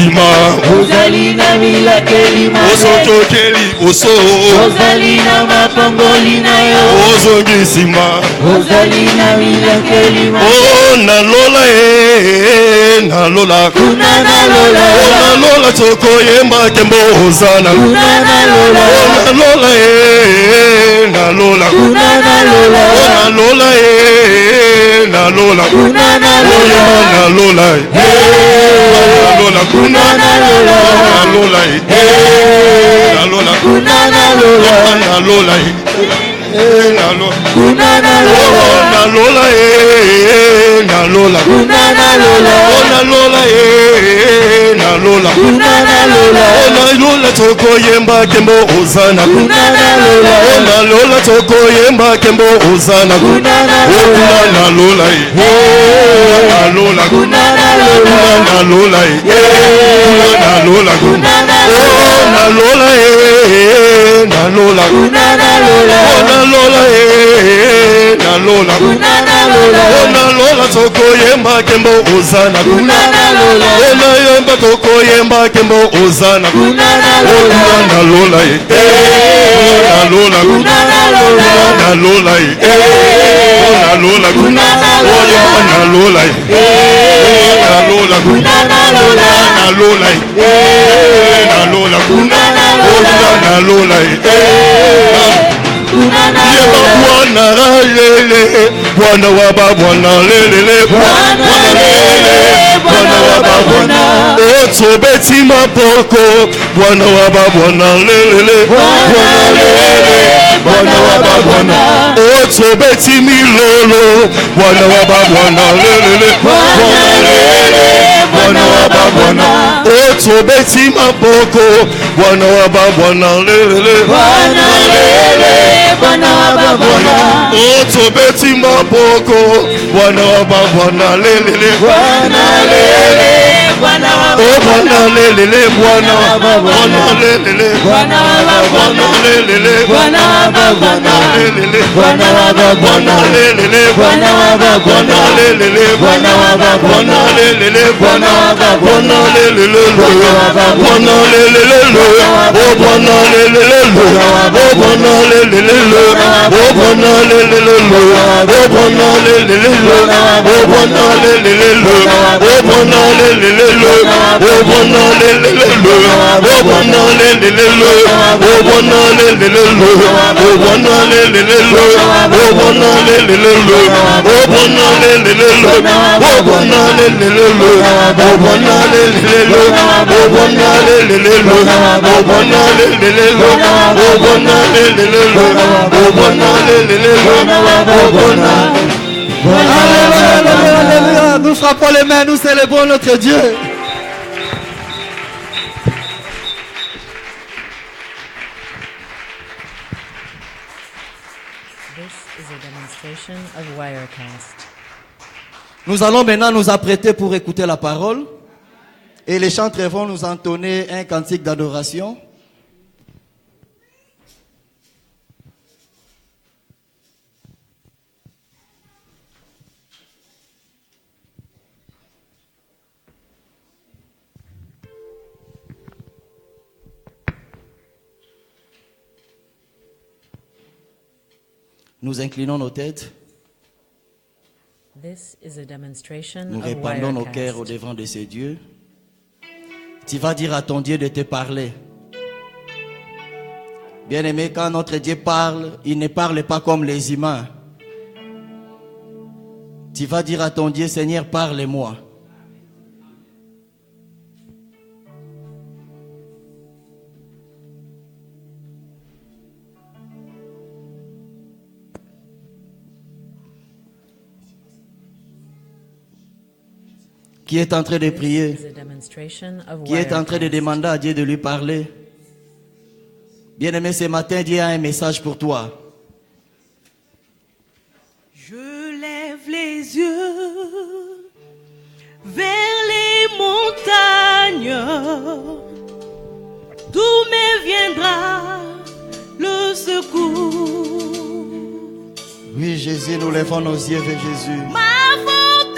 nsima ozali na milakeli osokokeli oso ozali na mapongoli na yo ozongi nsima ozali na milakeli nalola nalola kuna nalola nalola tokoyemba kembo ozana kuna nalola nalola nalola kuna nalola nalola nalola kuna nalola nalola nalola kuna nalola nalola nalola kuna nalola nalola kuna nalola nalola nalola kuna nalola nalola nalola kuna nalola nalola tokoyemba kembo ozana kuna nalola nalola tokoyemba kembo ozana kuna nalola nalola kuna nalola nalola nalola kuna nalola nalola nalola kuna nalola nalola nalola kuna nalola nalola tokoyemba kembo ozana kuna nalola nayemba tokoyemba kembo ozana kuna nalola nalola nalola kuna nalola nalola nalola kuna nalola nalola nalola kuna nalola nalola nalola kuna nalola nalola kuna nalola Bwana lele Bwana wa Bwana lele Bwana lele Bwana wa Bwana otobeti mapoko Bwana wa Bwana lele Bwana lele Bwana wa Bwana otobeti milolo Bwana wa Bwana lele Bwana lele Bwana wa Bwana otobeti mapoko Bwana wa Bwana lele Bwana lele Bwana wa Bwana otobeti mapoko Bwana wa Bwana lele Bwana lele Bwana wa Bwana lele Bwana wa Bwana lele Bwana wa Bwana lele Bwana wa Bwana lele Bwana wa Bwana lele Bwana wa Bwana lele Bwana wa Bwana lele Bwana wa Bwana lele Bwana lele oh Bwana lele oh Bwana lele oh Bwana lele oh Bwana lele oh Bwana lele oh Bwana lele oh Bwana lele oh Bwana lele oh Bwana lele oh Bwana lele oh Bwana lele oh Bwana lele oh Bwana lele oh Bwana lele oh Bwana lele oh Bwana lele oh Bwana lele oh Bwana lele oh Bwana. Alléluia. Nous frappons les mains, nous célébrons notre Dieu. Nous allons maintenant nous apprêter pour écouter la parole. Et les chantres vont nous entonner un cantique d'adoration. Nous inclinons nos têtes. Nous répandons nos cœurs au devant de ces dieux. Tu vas dire à ton Dieu de te parler. Bien-aimé, quand notre Dieu parle, il ne parle pas comme les humains. Tu vas dire à ton Dieu, Seigneur, parle-moi. Qui est en train de prier? Qui est en train de demander à Dieu de lui parler? Bien-aimé, ce matin, Dieu a un message pour toi. Je lève les yeux vers les montagnes, d'où me viendra le secours. Oui, Jésus, nous lèvons nos yeux vers Jésus. Ma forteresse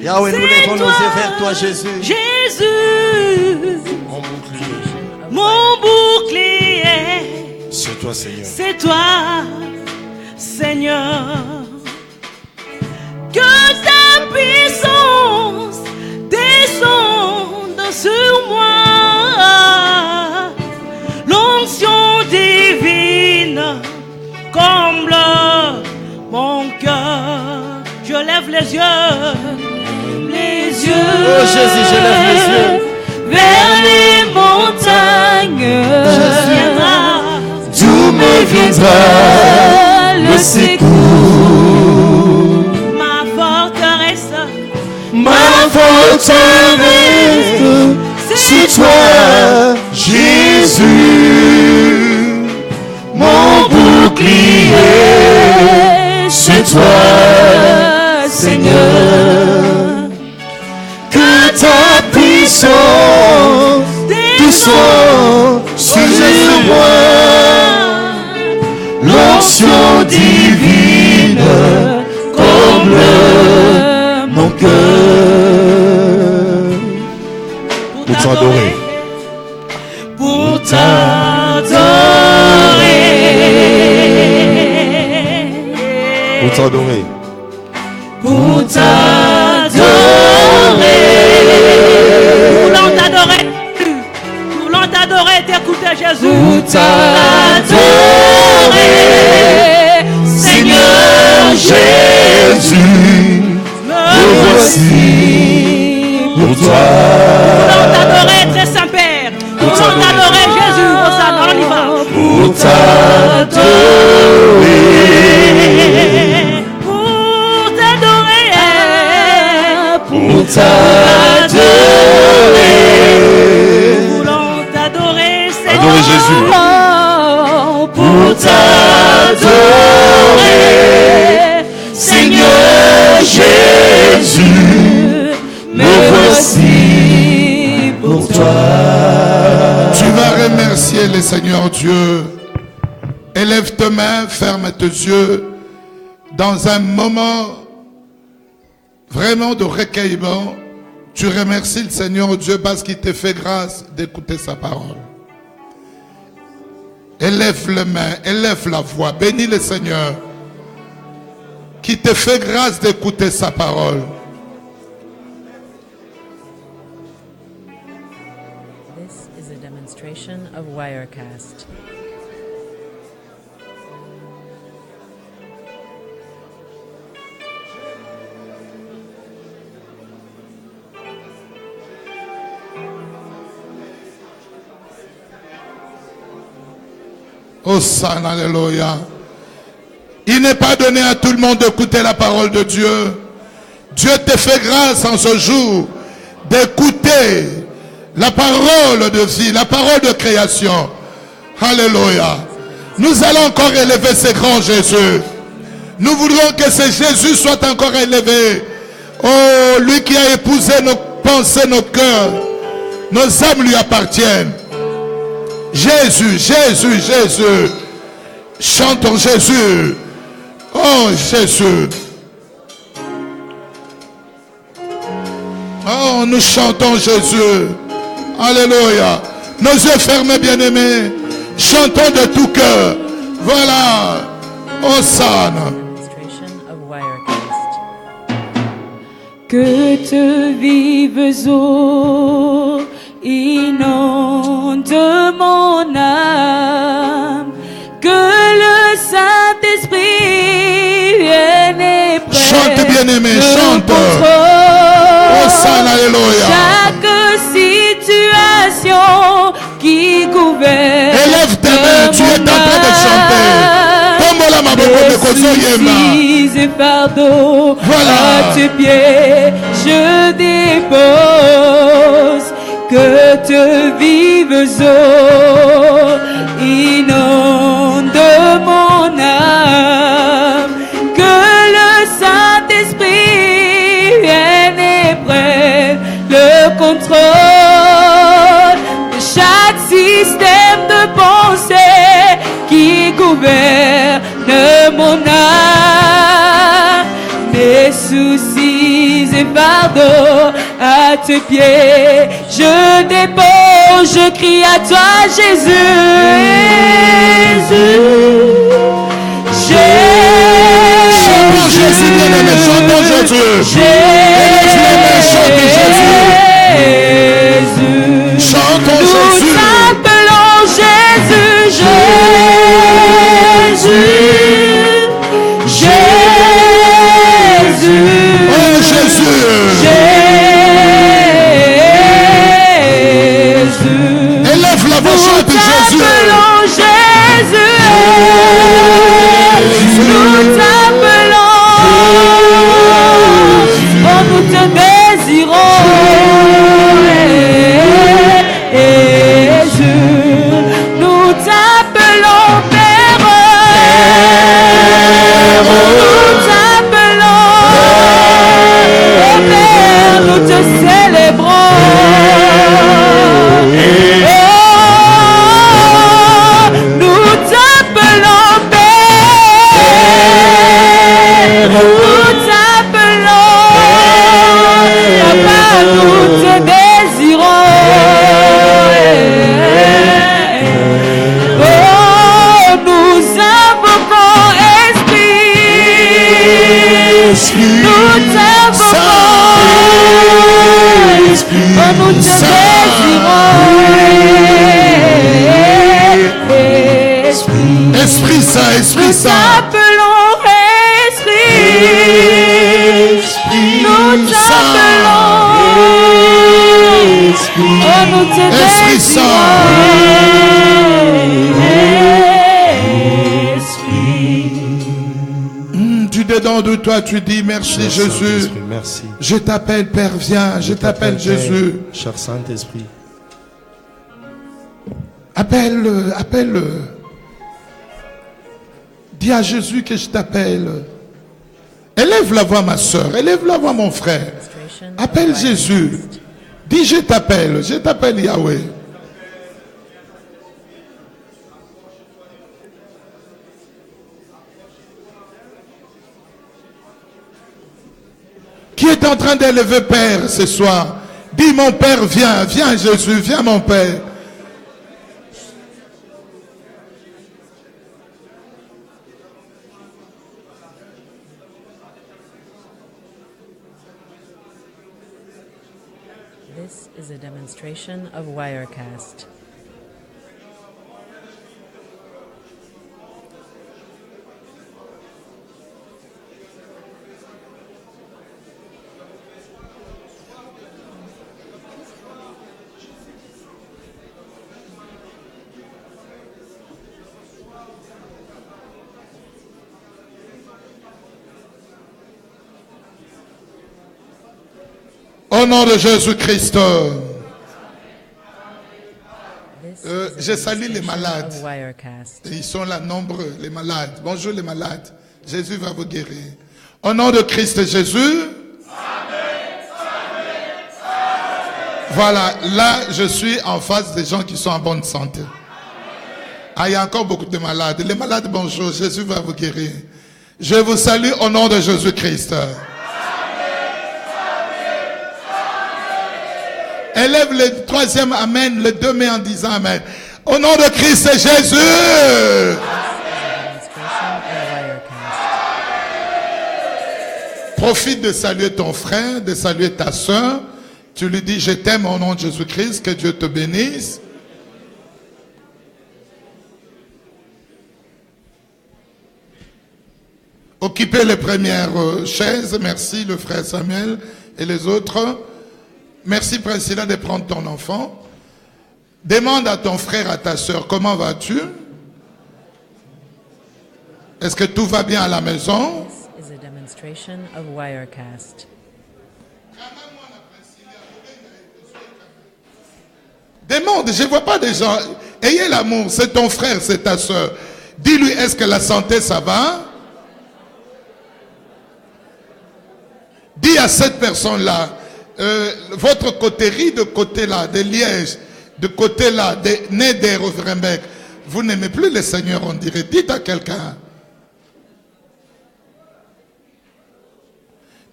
Yahweh, nous levons nos yeux vers toi, Jésus. Jésus, mon bouclier. C'est toi, Seigneur. C'est toi, Seigneur. Que ta puissance descende sur moi. L'onction divine comble mon cœur. Je lève les yeux. Oh Jésus, je lève les yeux vers les montagnes. D'où me viendra le secours? Ma forteresse, c'est toi, Jésus. Mon bouclier, c'est toi, Seigneur. Que ta puissance descende sur moi. L'onction divine comble mon cœur. Pour t'adorer. Pour t'adorer. Pour t'adorer. Pour t'adorer. Voulons t'adorer, t'écouter Jésus. Pour t'adorer, Seigneur Jésus, me voici pour toi. Voulons t'adorer, très Saint-Père. Voulons t'adorer, Jésus. On y va. Pour t'adorer. Pour t'adorer. Pour t'adorer. Voulons t'adorer, Seigneur. Adorez Jésus. pour t'adorer, Seigneur Jésus, me voici pour toi. Tu vas remercier le Seigneur Dieu. Élève tes mains, ferme tes yeux dans un moment vraiment de recueillement. Tu remercies le Seigneur Dieu parce qu'il te fait grâce d'écouter sa parole. Élève les mains, élève la voix, bénis le Seigneur qui te fait grâce d'écouter sa parole. This is a demonstration of Wirecast. Hosanna, alléluia. Il n'est pas donné à tout le monde d'écouter la parole de Dieu. Dieu te fait grâce en ce jour d'écouter la parole de vie, la parole de création. Alléluia. Nous allons encore élever ce grand Jésus. Nous voudrons que ce Jésus soit encore élevé. Oh, lui qui a épousé nos pensées, nos cœurs. Nos âmes lui appartiennent. Jésus, Jésus, Jésus. Chantons Jésus. Oh Jésus. Oh, nous chantons Jésus. Alléluia. Nos yeux fermés, bien-aimés. Chantons de tout cœur. Voilà. Hosanna. Demonstration of Wirecast. que te vives eaux inonde mon âme, que le Saint-Esprit vienne et prenne Chante, bien-aimé, le chante. contrôle. Hosanna, alléluia. Chaque situation qui gouverne Élève tes mains, tu es en train de chanter. Tombola ma boko de kozoyema. et fardeau Voilà. à tes pieds je dépose, que te vives eaux inonde mon âme, que le Saint-Esprit vienne et prenne le contrôle de chaque système de pensée qui gouverne mon âme. Mes soucis mes fardeaux à tes pieds. Je dépose, je crie à toi, Jésus. Chantons Jésus, bien-aimé, chantons Jésus. Chantons Jésus. Nous t'appelons Jésus, Jésus, Jésus. Oh Jésus. Jésus. Élève la voix, chante Jésus. Nous t'appelons Jésus. Nous t'appelons. Oh, nous te désirons. Nous t'appelons Père. Nous t'appelons Père. Nous te célébrons. Nous t'appelons Père. Nous t'appelons Papa. Nous te désirons. Oh, nous invoquons Esprit. Nous t'invoquons. Oh, nous te désirons. Esprit Saint, Esprit Saint. Nous t'appelons Esprit. Nous t'appelons. Oh, nous te Esprit désirons. Tu dedans de toi, tu dis merci Jésus. Merci. Je t'appelle Père, viens. Je t'appelle Jésus. Cher Saint-Esprit. Appelle-le, appelle-le. Dis à Jésus que je t'appelle. Élève la voix, ma soeur. Élève la voix, mon frère. Appelle Jésus. Dis, je t'appelle Yahweh. Qui est en train d'élever Père ce soir? Dis, mon Père, viens, viens Jésus, viens mon Père. This is a demonstration of Wirecast. Au nom de Jésus-Christ, je salue les malades. Ils sont là nombreux, les malades. Bonjour les malades. Jésus va vous guérir. Au nom de Christ Jésus. Voilà, là je suis en face des gens qui sont en bonne santé. Ah, il y a encore beaucoup de malades. Les malades, bonjour, Jésus va vous guérir. Je vous salue au nom de Jésus-Christ. Élève le troisième Amen, le 2 mai en disant Amen. Au nom de Christ Jésus. Profite de saluer ton frère, de saluer ta soeur. Tu lui dis je t'aime au nom de Jésus-Christ, que Dieu te bénisse. Occupez les premières chaises. Merci le frère Samuel et les autres. Merci Priscilla de prendre ton enfant. Demande à ton frère, à ta soeur, comment vas-tu? Est-ce que tout va bien à la maison? This is a demonstration of Wirecast. Demande, je ne vois pas des gens. Ayez l'amour, c'est ton frère, c'est ta soeur. Dis-lui, est-ce que la santé, ça va? Dis à cette personne-là, votre coterie de côté là, de Liège, de côté là, de Neder au Vrembeck, vous n'aimez plus le Seigneur, on dirait. Dites à quelqu'un.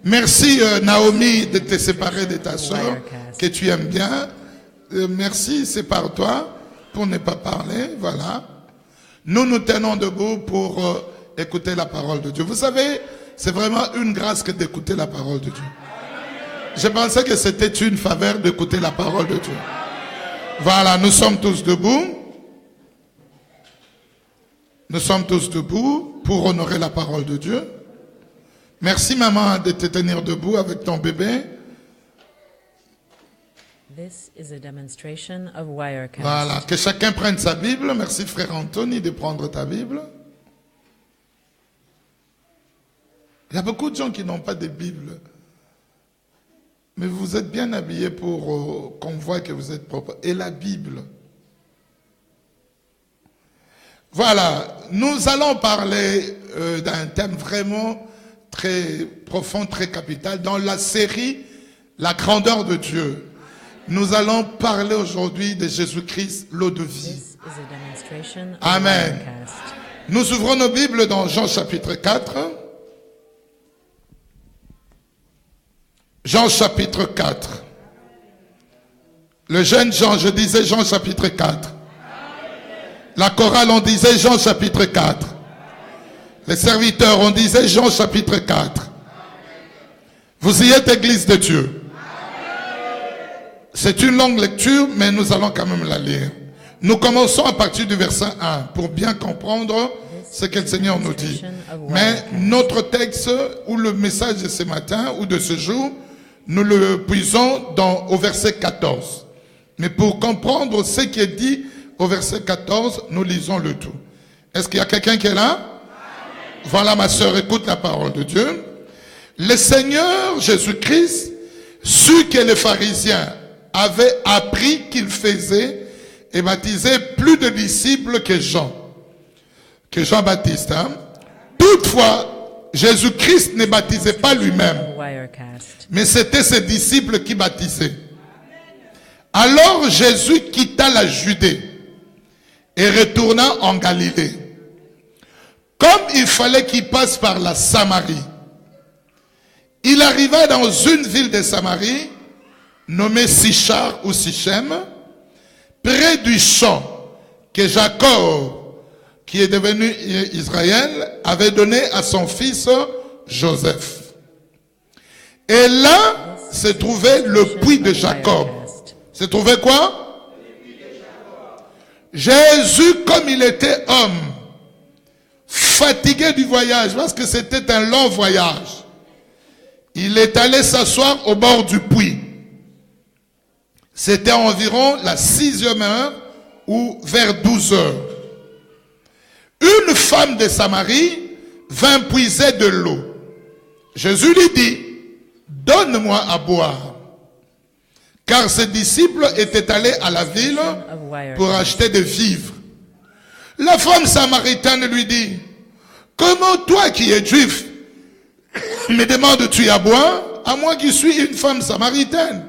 Merci Naomi de te séparer de ta soeur que tu aimes bien. Merci, c'est par toi pour ne pas parler. Voilà. Nous nous tenons debout pour écouter la parole de Dieu. Vous savez, c'est vraiment une grâce que d'écouter la parole de Dieu. Je pensais que c'était une faveur d'écouter la parole de Dieu. Voilà, nous sommes tous debout. Nous sommes tous debout pour honorer la parole de Dieu. Merci maman de te tenir debout avec ton bébé. This is a demonstration of Wirecast. Voilà, que chacun prenne sa Bible. Merci frère Anthony de prendre ta Bible. Il y a beaucoup de gens qui n'ont pas de Bible. Mais vous êtes bien habillés pour qu'on voit que vous êtes propre. Et la Bible. Voilà, nous allons parler d'un thème vraiment très profond, très capital. Dans la série « La grandeur de Dieu », nous allons parler aujourd'hui de Jésus-Christ, l'eau de vie. Amen. Nous ouvrons nos Bibles dans Jean chapitre 4. Jean chapitre 4. Le jeune Jean, je disais Jean chapitre 4. La chorale, on disait Jean chapitre 4. Les serviteurs, on disait Jean chapitre 4. Vous y êtes, Église de Dieu. C'est une longue lecture, mais nous allons quand même la lire. Nous commençons à partir du verset 1 pour bien comprendre ce que le Seigneur nous dit. Mais notre texte ou le message de ce matin ou de ce jour, nous le puisons au verset 14. Mais pour comprendre ce qui est dit au verset 14, nous lisons le tout. Est-ce qu'il y a quelqu'un qui est là? Voilà ma sœur, écoute la parole de Dieu. Le Seigneur Jésus-Christ sut que les pharisiens avaient appris qu'il faisait et baptisait plus de disciples que Jean-Baptiste. Hein? Toutefois, Jésus-Christ ne baptisait pas lui-même, mais c'était ses disciples qui baptisaient. Alors Jésus quitta la Judée et retourna en Galilée. Comme il fallait qu'il passe par la Samarie, il arriva dans une ville de Samarie, nommée Sichar ou Sichem, près du champ que Jacob, qui est devenu Israël, avait donné à son fils Joseph. Et là se trouvait le puits de Jacob. Se trouvait quoi? Jésus, comme il était homme, fatigué du voyage, parce que c'était un long voyage, il est allé s'asseoir au bord du puits. C'était environ la 6e heure ou vers 12 heures. Une femme de Samarie vint puiser de l'eau. Jésus lui dit, donne-moi à boire. Car ses disciples étaient allés à la ville pour acheter des vivres. La femme samaritaine lui dit, comment toi qui es juif, me demandes-tu à boire, à moi qui suis une femme samaritaine?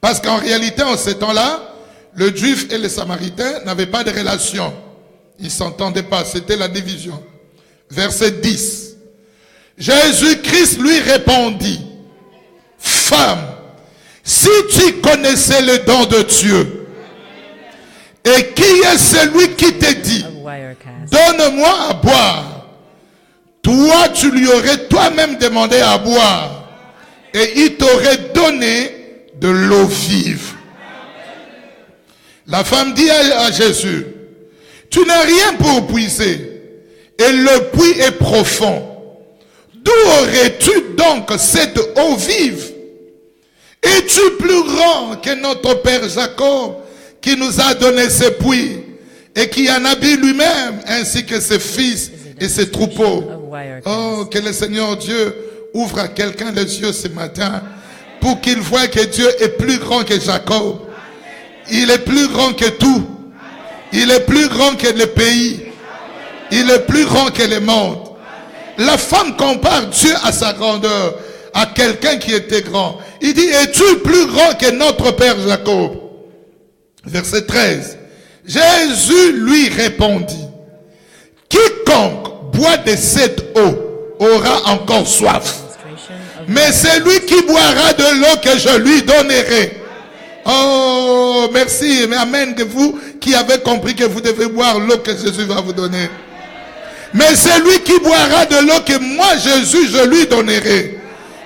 Parce qu'en réalité, en ce temps-là, le juif et le samaritain n'avaient pas de relation. Ils ne s'entendaient pas, c'était la division. Verset 10. Jésus-Christ lui répondit, femme, si tu connaissais le don de Dieu, et qui est celui qui te dit, donne-moi à boire, toi tu lui aurais toi-même demandé à boire, et il t'aurait donné de l'eau vive. La femme dit à Jésus, tu n'as rien pour puiser, et le puits est profond. D'où aurais-tu donc cette eau vive? Es-tu plus grand que notre père Jacob, qui nous a donné ce puits, et qui en a bu lui-même, ainsi que ses fils et ses troupeaux? Oh, que le Seigneur Dieu ouvre à quelqu'un les yeux ce matin, pour qu'il voie que Dieu est plus grand que Jacob. Il est plus grand que tout. Il est plus grand que le pays. Il est plus grand que le monde. La femme compare Dieu à sa grandeur, à quelqu'un qui était grand. Il dit, es-tu plus grand que notre père Jacob? Verset 13. Jésus lui répondit, quiconque boit de cette eau aura encore soif. Mais c'est lui qui boira de l'eau que je lui donnerai. Oh, merci. Mais amen de vous qui avez compris que vous devez boire l'eau que Jésus va vous donner. Mais c'est lui qui boira de l'eau que moi, Jésus, je lui donnerai.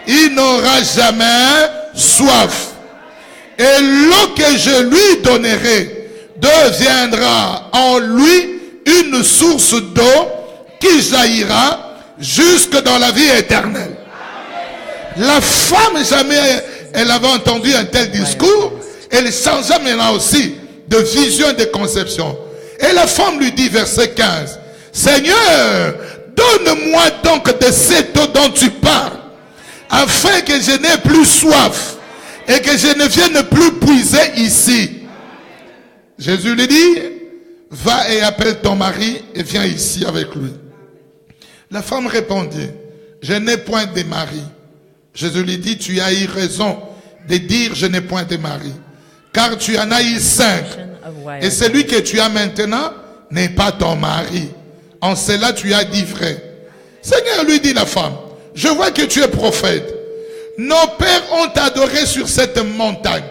Il n'aura jamais soif. Et l'eau que je lui donnerai deviendra en lui une source d'eau qui jaillira jusque dans la vie éternelle. La femme, jamais elle avait entendu un tel discours. Elle changea maintenant aussi de vision et de conception. Et la femme lui dit, verset 15, Seigneur, donne-moi donc de cette eau dont tu parles, afin que je n'ai plus soif et que je ne vienne plus puiser ici. Jésus lui dit, va et appelle ton mari et viens ici avec lui. La femme répondit, je n'ai point de mari. Jésus lui dit, tu as eu raison de dire je n'ai point de mari, car tu en as eu 5. Et celui que tu as maintenant n'est pas ton mari. En cela tu as dit vrai. Seigneur, lui dit la femme, je vois que tu es prophète. Nos pères ont adoré sur cette montagne.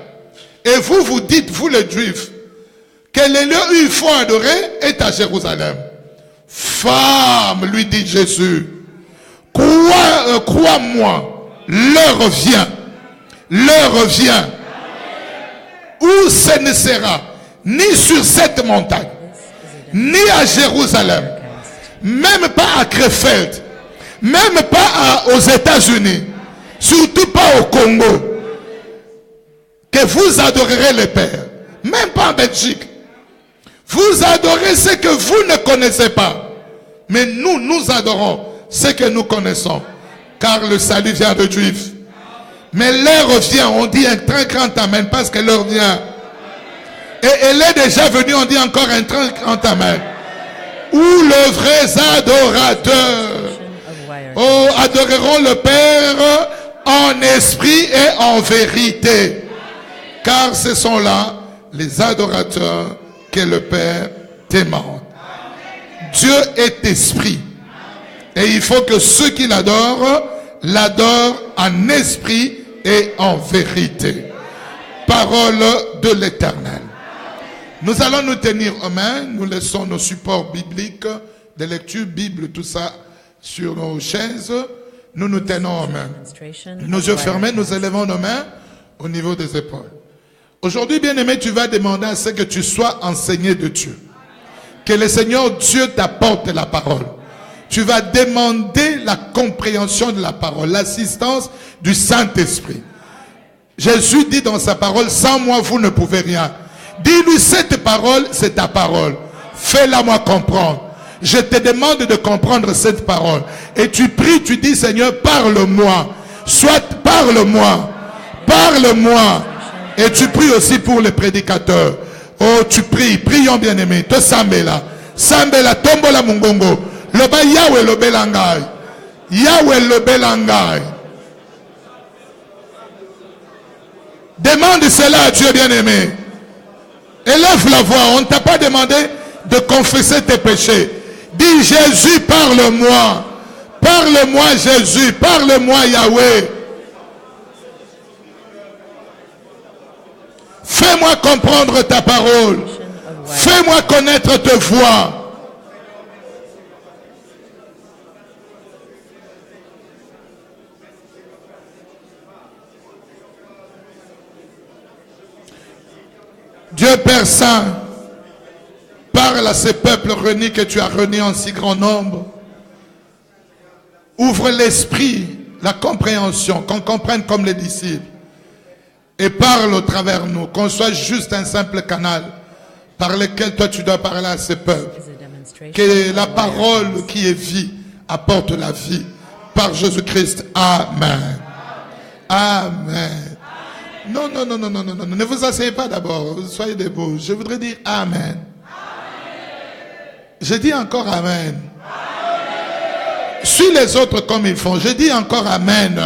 Et vous, vous dites, vous les Juifs, que le lieu où il faut adorer est à Jérusalem. Femme, lui dit Jésus, crois-moi, l'heure vient. L'heure vient où ce ne sera ni sur cette montagne, ni à Jérusalem, même pas à Krefeld, même pas aux États-Unis, surtout pas au Congo, que vous adorerez le Père, même pas en Belgique. Vous adorez ce que vous ne connaissez pas, mais nous adorons ce que nous connaissons, car le salut vient de Juifs. Mais l'heure vient, on dit un très grand amen, parce que l'heure vient. Et elle est déjà venue, on dit encore un très grand amen. Où les vrais adorateurs adoreront le Père en esprit et en vérité. Car ce sont là les adorateurs que le Père demande. Dieu est esprit. Et il faut que ceux qui l'adorent en esprit et en vérité. Parole de l'Éternel. Nous allons nous tenir en main. Nous laissons nos supports bibliques, de lecture, Bible, tout ça sur nos chaises. Nous nous tenons en main. Nos yeux fermés, nous élevons nos mains au niveau des épaules. Aujourd'hui, bien-aimé, tu vas demander à ce que tu sois enseigné de Dieu. Que le Seigneur Dieu t'apporte la parole. Tu vas demander la compréhension de la parole, l'assistance du Saint-Esprit. Jésus dit dans sa parole, sans moi vous ne pouvez rien. Dis-lui, cette parole, c'est ta parole. Fais-la moi comprendre. Je te demande de comprendre cette parole. Et tu pries, tu dis, Seigneur, parle-moi. Soit parle-moi. Parle-moi. Et tu pries aussi pour les prédicateurs. Oh, tu pries. Prions, bien-aimés. Te sambela. Sambela, tombola mungongo. Loba Yahweh lo belangai. Yahweh lo belangai. Demande cela à Dieu, bien-aimé. Élève la voix. On ne t'a pas demandé de confesser tes péchés. Dis, Jésus, parle-moi. Parle-moi, Jésus. Parle-moi, Yahweh. Fais-moi comprendre ta parole. Fais-moi connaître tes voix. Dieu Père Saint, parle à ces peuples réunis que tu as réunis en si grand nombre. Ouvre l'esprit, la compréhension, qu'on comprenne comme les disciples. Et parle au travers nous, qu'on soit juste un simple canal par lequel toi tu dois parler à ces peuples. Que la parole qui est vie apporte la vie. Par Jésus-Christ. Amen. Amen. Non, ne vous asseyez pas d'abord, soyez debout. Je voudrais dire Amen. Je dis encore Amen. Suis les autres comme ils font. Je dis encore Amen.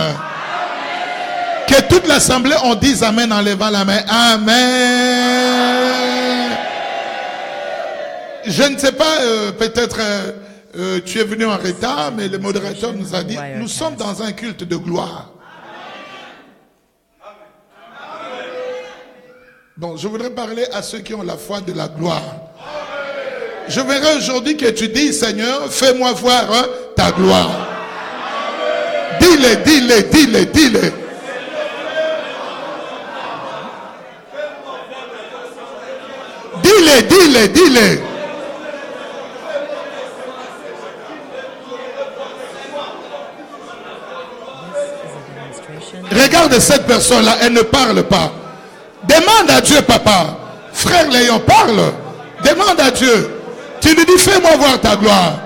Que toute l'assemblée on dise Amen en levant la main. Amen. Je ne sais pas, peut-être tu es venu en retard, mais le modérateur nous a dit, nous sommes dans un culte de gloire. Bon, je voudrais parler à ceux qui ont la foi de la gloire. Je verrai aujourd'hui que tu dis, Seigneur, fais-moi voir ta gloire. Dis-le, dis-le, dis-le, dis-le. Dis-le, dis-le, dis-le. Regarde cette personne-là, elle ne parle pas. Demande à Dieu, papa. Frère Léon, parle. Demande à Dieu. Tu lui dis, fais-moi voir ta gloire.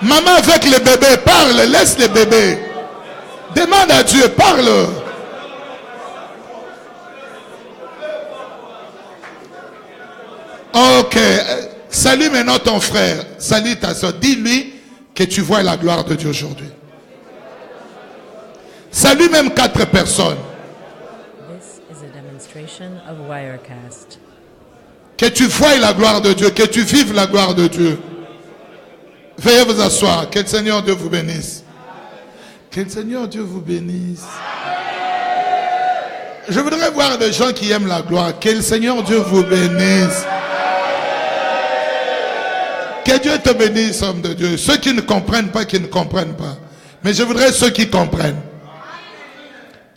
Maman avec le bébé, parle, laisse le bébé. Demande à Dieu, parle. Ok. Salue maintenant ton frère. Salue ta soeur. Dis-lui que tu vois la gloire de Dieu aujourd'hui. Salue même 4 personnes. This is a demonstration of Wirecast. Que tu voies la gloire de Dieu, que tu vives la gloire de Dieu. Veuillez vous asseoir. Que le Seigneur Dieu vous bénisse. Que le Seigneur Dieu vous bénisse. Je voudrais voir des gens qui aiment la gloire. Que le Seigneur Dieu vous bénisse. Que Dieu te bénisse, homme de Dieu. Ceux qui ne comprennent pas, qui ne comprennent pas. Mais je voudrais ceux qui comprennent.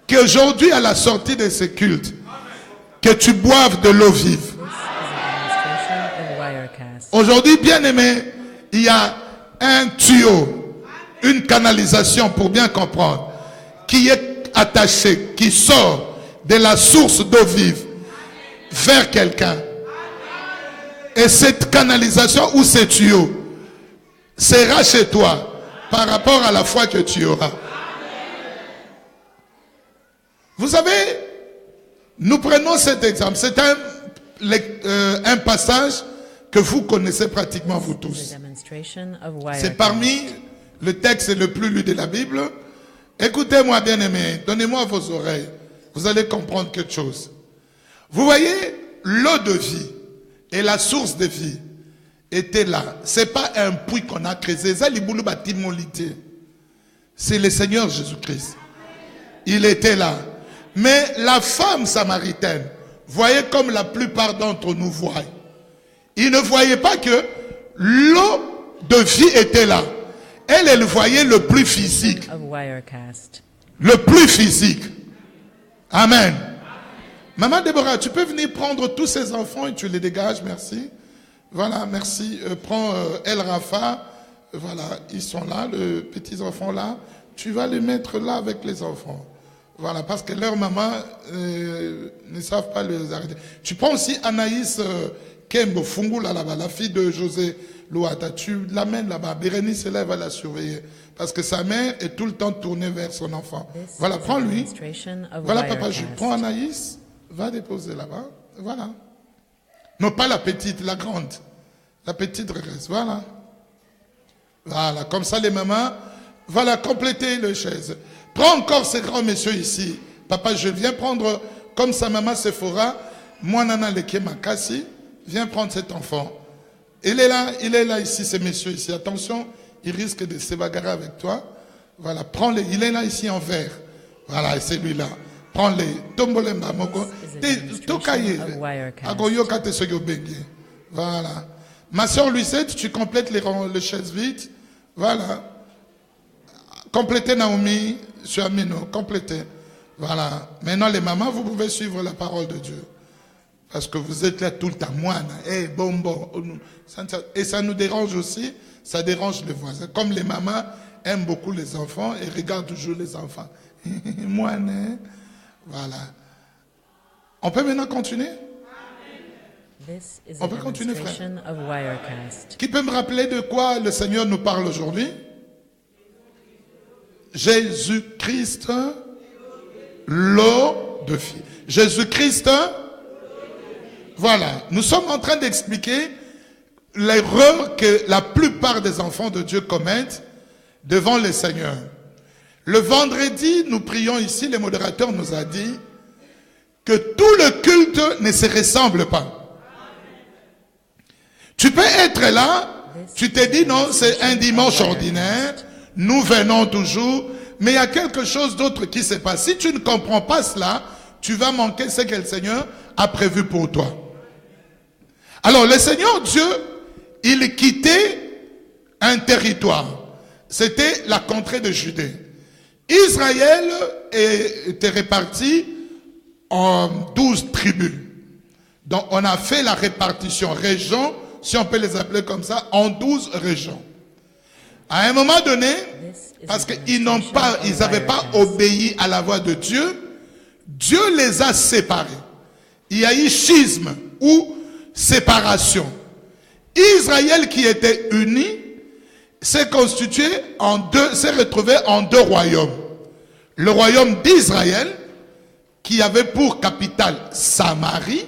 Qu'aujourd'hui, à la sortie de ces cultes, que tu boives de l'eau vive. Aujourd'hui, bien aimé, il y a un tuyau, une canalisation pour bien comprendre, qui est attaché, qui sort de la source d'eau vive vers quelqu'un. Et cette canalisation ou ce tuyau sera chez toi par rapport à la foi que tu auras. Vous savez, nous prenons cet exemple. C'est un passage que vous connaissez pratiquement vous tous. C'est parmi le texte le plus lu de la Bible. Écoutez-moi, bien-aimés, donnez-moi vos oreilles. Vous allez comprendre quelque chose. Vous voyez, l'eau de vie et la source de vie était là. Ce n'est pas un puits qu'on a créé. C'est le Seigneur Jésus-Christ. Il était là. Mais la femme samaritaine, voyez comme la plupart d'entre nous voient. Ils ne voyaient pas que l'eau de vie était là. Elle voyait le plus physique. Le plus physique. Amen. Maman Déborah, tu peux venir prendre tous ces enfants et tu les dégages, merci. Voilà, merci. Prends El Rafa. Voilà, ils sont là, les petits enfants là. Tu vas les mettre là avec les enfants. Voilà, parce que leur maman ne savent pas les arrêter. Tu prends aussi Anaïs Kembo Fungu là-bas, la fille de José Louata. Tu l'amènes là-bas. Bérénice est là, elle va la surveiller. Parce que sa mère est tout le temps tournée vers son enfant. Voilà, prends-lui. Voilà, papa, je prends Anaïs. Va déposer là-bas. Voilà. Non, pas la petite, la grande. La petite reste. Voilà. Voilà, comme ça les mamans. Voilà, compléter les chaises. Prends encore ces grands messieurs ici. Papa, je viens prendre, comme sa maman Sephora, moi Nana Leke Makasi, viens prendre cet enfant. Il est là ici, ces messieurs ici. Attention, il risque de se bagarrer avec toi. Voilà, prends-les. Il est là ici en vert. Voilà, et c'est lui-là. Prends-les. Tombolemba moko. Tokaye. Agoyoka te soyobengi. Voilà. Ma soeur Lucette, tu complètes les chaises vides. Voilà. Complétez Naomi, sur Amino, complétez. Voilà. Maintenant, les mamans, vous pouvez suivre la parole de Dieu. Parce que vous êtes là tout le temps. Moine, bon. Et ça nous dérange aussi. Ça dérange les voisins. Comme les mamans aiment beaucoup les enfants et regardent toujours les enfants. Moine, voilà. On peut maintenant continuer? On peut continuer, frère. Qui peut me rappeler de quoi le Seigneur nous parle aujourd'hui? Jésus-Christ, l'eau de vie. Jésus-Christ, voilà. Nous sommes en train d'expliquer l'erreur que la plupart des enfants de Dieu commettent devant le Seigneur. Le vendredi, nous prions ici, le modérateur nous a dit que tout le culte ne se ressemble pas. Tu peux être là, tu te dis non, c'est un dimanche ordinaire. Nous venons toujours, mais il y a quelque chose d'autre qui se passe. Si tu ne comprends pas cela, tu vas manquer ce que le Seigneur a prévu pour toi. Alors le Seigneur Dieu, il quittait un territoire. C'était la contrée de Judée. Israël était réparti en 12 tribus. Donc on a fait la répartition région, si on peut les appeler comme ça, en 12 régions. À un moment donné, parce qu'ils n'avaient pas obéi à la voix de Dieu, Dieu les a séparés. Il y a eu schisme ou séparation. Israël qui était uni s'est constitué en deux, s'est retrouvé en deux royaumes. Le royaume d'Israël qui avait pour capitale Samarie.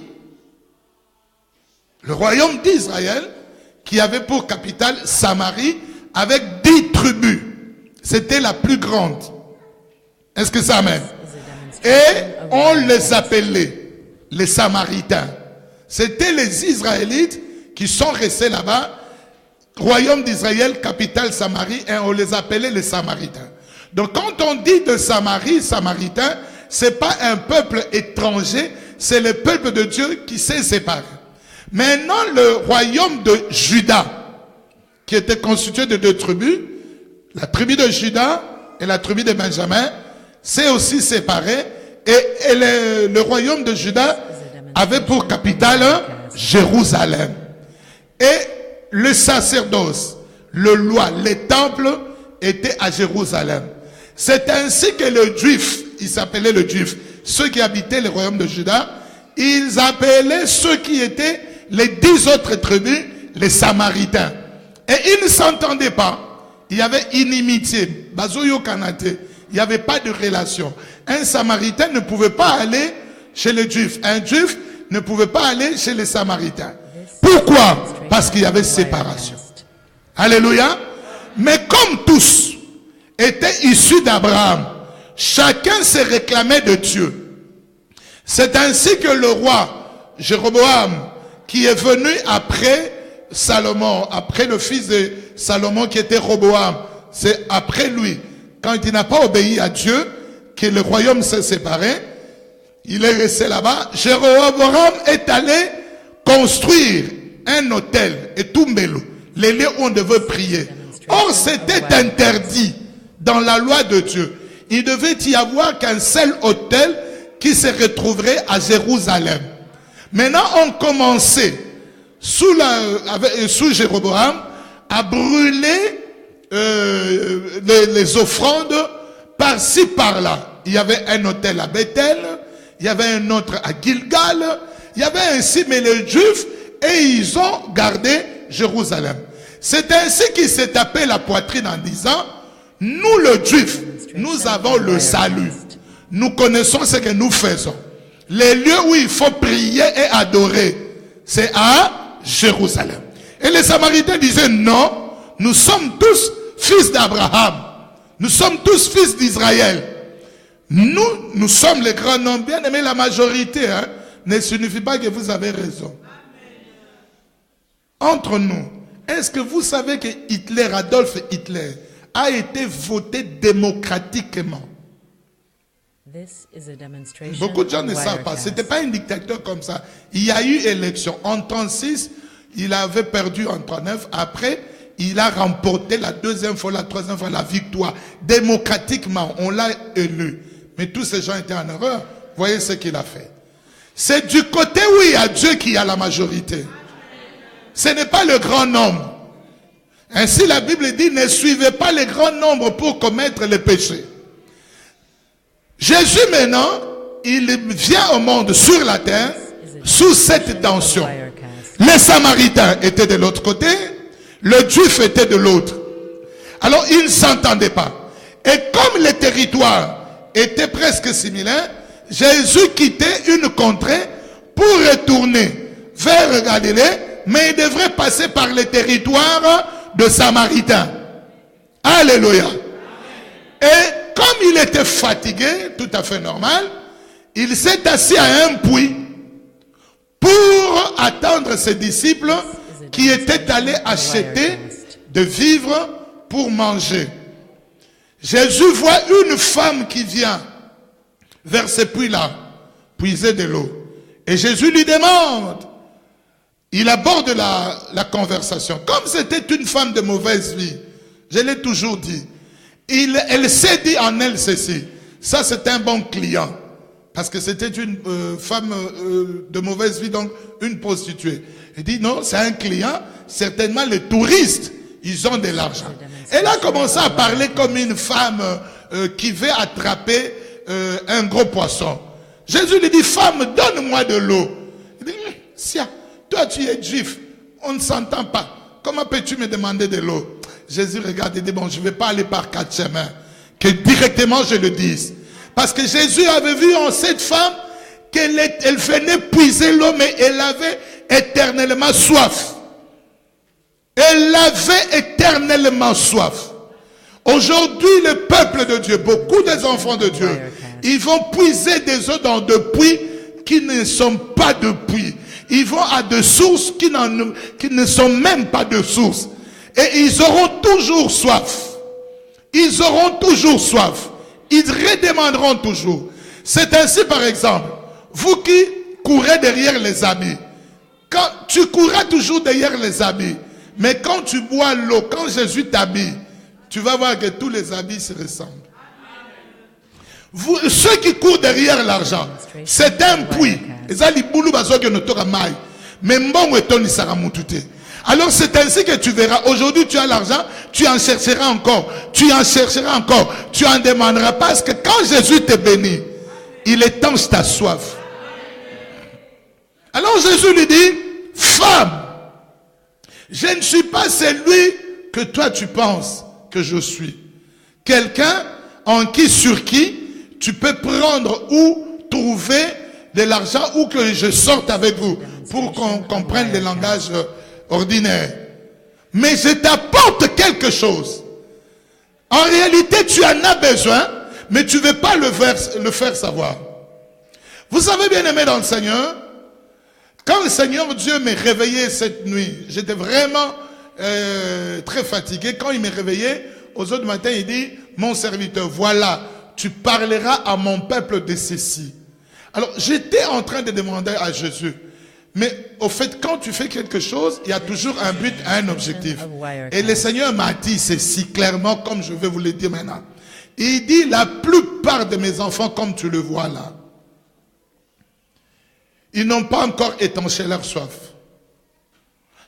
Le royaume d'Israël qui avait pour capitale Samarie avec 10 tribus. C'était la plus grande. Est-ce que ça amène? Et on les appelait les Samaritains. C'était les Israélites qui sont restés là-bas. Royaume d'Israël, capitale Samarie, et on les appelait les Samaritains. Donc quand on dit de Samarie, Samaritains, c'est pas un peuple étranger, c'est le peuple de Dieu qui s'est séparé. Maintenant, le royaume de Juda, qui était constitué de 2 tribus, la tribu de Juda et la tribu de Benjamin, s'est aussi séparé, et le royaume de Juda avait pour capitale Jérusalem. Et le sacerdoce, le loi, les temples étaient à Jérusalem. C'est ainsi que le juif, il s'appelait le juif, ceux qui habitaient le royaume de Juda, ils appelaient ceux qui étaient les 10 autres tribus, les Samaritains. Et ils ne s'entendaient pas. Il y avait inimitié. Bazoyo Kanate. Il n'y avait pas de relation. Un Samaritain ne pouvait pas aller chez les Juifs. Un Juif ne pouvait pas aller chez les Samaritains. Pourquoi? Parce qu'il y avait séparation. Alléluia. Mais comme tous étaient issus d'Abraham, chacun se réclamait de Dieu. C'est ainsi que le roi Jéroboam, qui est venu après Salomon, après le fils de Salomon qui était Roboam, c'est après lui, quand il n'a pas obéi à Dieu, que le royaume s'est séparé, il est resté là-bas. Jéroboam est allé construire un hôtel et Tumbelo, les lieux où on devait prier. Or, c'était interdit dans la loi de Dieu. Il devait y avoir qu'un seul hôtel qui se retrouverait à Jérusalem. Maintenant, on commençait sous Jéroboam à brûler les offrandes par-ci par-là. Il y avait un hôtel à Bethel, il y avait un autre à Gilgal, il y avait ainsi, mais les Juifs, et ils ont gardé Jérusalem. C'est ainsi qu'ils s'est tapé la poitrine en disant, nous le Juif, nous avons le salut. Nous connaissons ce que nous faisons. Les lieux où il faut prier et adorer, c'est à Jérusalem. Et les Samaritains disaient, non, nous sommes tous fils d'Abraham. Nous sommes tous fils d'Israël. Nous sommes les grands nombres. Bien aimé, la majorité ne signifie pas que vous avez raison. Entre nous, est-ce que vous savez que Hitler, Adolf Hitler, a été voté démocratiquement? Beaucoup de gens ne savent pas. Ce n'était pas un dictateur comme ça. Il y a eu élection. En 1936, il avait perdu en 1939. Après, il a remporté la deuxième fois, la troisième fois, la victoire. Démocratiquement, on l'a élu. Mais tous ces gens étaient en erreur. Voyez ce qu'il a fait. C'est du côté où il y a Dieu qui a la majorité. Ce n'est pas le grand nombre. Ainsi, la Bible dit, ne suivez pas les grands nombres pour commettre les péchés. Jésus maintenant, il vient au monde sur la terre sous cette tension. Les Samaritains étaient de l'autre côté, le Juif était de l'autre. Alors ils ne s'entendaient pas. Et comme les territoires étaient presque similaires, Jésus quittait une contrée pour retourner vers Galilée, mais il devrait passer par les territoires de Samaritains. Alléluia. Et comme il était fatigué, tout à fait normal, il s'est assis à un puits pour attendre ses disciples qui étaient allés acheter de vivres pour manger. Jésus voit une femme qui vient vers ce puits-là, puiser de l'eau. Et Jésus lui demande. Il aborde la conversation. Comme c'était une femme de mauvaise vie, je l'ai toujours dit, elle s'est dit en elle ceci. Ça, c'est un bon client. Parce que c'était une femme de mauvaise vie, donc une prostituée. Elle dit non, c'est un client. Certainement, les touristes, ils ont de l'argent. Elle a commencé à parler comme une femme qui veut attraper un gros poisson. Jésus lui dit, femme, donne-moi de l'eau. Il dit, Sia, toi tu es juif, on ne s'entend pas. Comment peux-tu me demander de l'eau? Jésus regarde et dit, bon, je ne vais pas aller par 4 chemins. Que directement je le dise. Parce que Jésus avait vu en cette femme qu'elle venait puiser l'eau, mais elle avait éternellement soif. Elle avait éternellement soif. Aujourd'hui, le peuple de Dieu, beaucoup des enfants de Dieu, ils vont puiser des eaux dans des puits qui ne sont pas de puits. Ils vont à des sources qui ne sont même pas de sources. Et ils auront toujours soif. Ils auront toujours soif. Ils redemanderont toujours. C'est ainsi, par exemple, vous qui courez derrière les habits, quand tu courras toujours derrière les habits, mais quand tu bois l'eau, quand Jésus t'habille, tu vas voir que tous les habits se ressemblent. Vous, ceux qui courent derrière l'argent, c'est un puits. Alors c'est ainsi que tu verras. Aujourd'hui tu as l'argent, tu en chercheras encore. Tu en chercheras encore. Tu en demanderas parce que quand Jésus te bénit, il étanche ta soif. Alors Jésus lui dit, femme, je ne suis pas celui que toi tu penses que je suis. Quelqu'un sur qui tu peux prendre ou trouver de l'argent ou que je sorte avec vous pour qu'on comprenne le langage ordinaire. Mais je t'apporte quelque chose. En réalité, tu en as besoin, mais tu ne veux pas le faire savoir. Vous savez, bien aimé dans le Seigneur, quand le Seigneur Dieu m'a réveillé cette nuit, j'étais vraiment très fatigué. Quand il m'a réveillé, aux autres matins, il dit, mon serviteur, voilà, tu parleras à mon peuple de ceci. Alors, j'étais en train de demander à Jésus, mais au fait, quand tu fais quelque chose, il y a toujours un but, un objectif. Et le Seigneur m'a dit ceci clairement, comme je vais vous le dire maintenant. Il dit, la plupart de mes enfants, comme tu le vois là, ils n'ont pas encore étanché leur soif.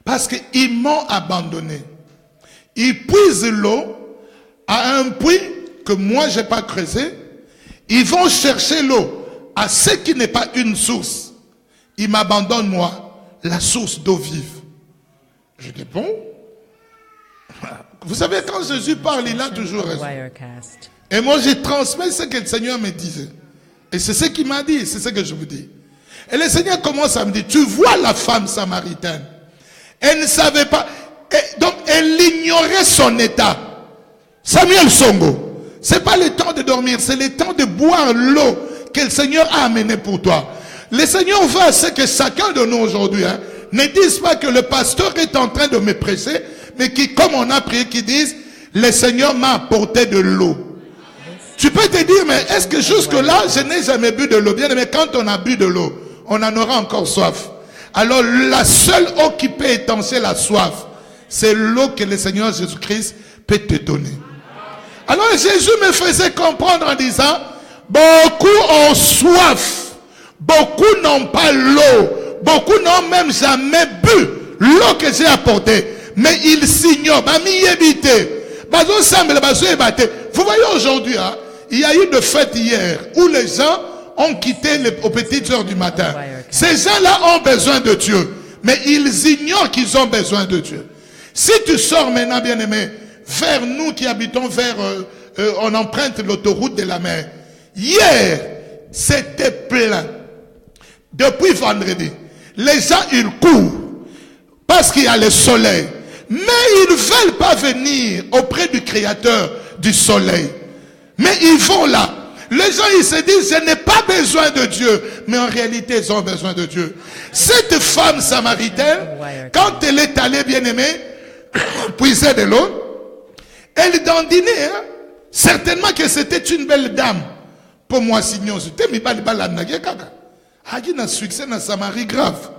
Parce qu'ils m'ont abandonné. Ils puisent l'eau à un puits que moi je n'ai pas creusé. Ils vont chercher l'eau à ce qui n'est pas une source. Ils m'abandonnent moi, la source d'eau vive. Je dis bon. Vous savez, quand Jésus parle, il a toujours raison. Et moi, je transmets ce que le Seigneur me disait. Et c'est ce qu'il m'a dit, c'est ce que je vous dis. Et le Seigneur commence à me dire, tu vois la femme samaritaine. Elle ne savait pas. Et donc, elle ignorait son état. Samuel Songo, c'est pas le temps de dormir, c'est le temps de boire l'eau que le Seigneur a amenée pour toi. Le Seigneur veut à ce que chacun de nous aujourd'hui ne dise pas que le pasteur est en train de me prêcher, mais qui, comme on a prié, qui disent, le Seigneur m'a apporté de l'eau. Tu peux te dire, mais est-ce que jusque-là, je n'ai jamais bu de l'eau? Bien, mais quand on a bu de l'eau, on en aura encore soif. Alors, la seule eau qui peut étancher la soif, c'est l'eau que le Seigneur Jésus-Christ peut te donner. Alors, Jésus me faisait comprendre en disant, beaucoup ont soif, beaucoup n'ont pas l'eau, beaucoup n'ont même jamais bu l'eau que j'ai apportée, mais ils s'ignorent. Vous voyez aujourd'hui, il y a eu de fête hier où les gens ont quitté aux petites heures du matin. Ces gens-là ont besoin de Dieu, mais ils ignorent qu'ils ont besoin de Dieu. Si tu sors maintenant, bien-aimé, vers nous qui habitons vers, on emprunte l'autoroute de la mer. Hier, c'était plein. Depuis vendredi, les gens, ils courent parce qu'il y a le soleil. Mais ils ne veulent pas venir auprès du Créateur du soleil. Mais ils vont là. Les gens, ils se disent, je n'ai pas besoin de Dieu. Mais en réalité, ils ont besoin de Dieu. Cette femme samaritaine, quand elle est allée, bien-aimée, puiser de l'eau, elle dandinait, certainement que c'était une belle dame. Pour moi, sinon, Il a un succès dans Samarie grave.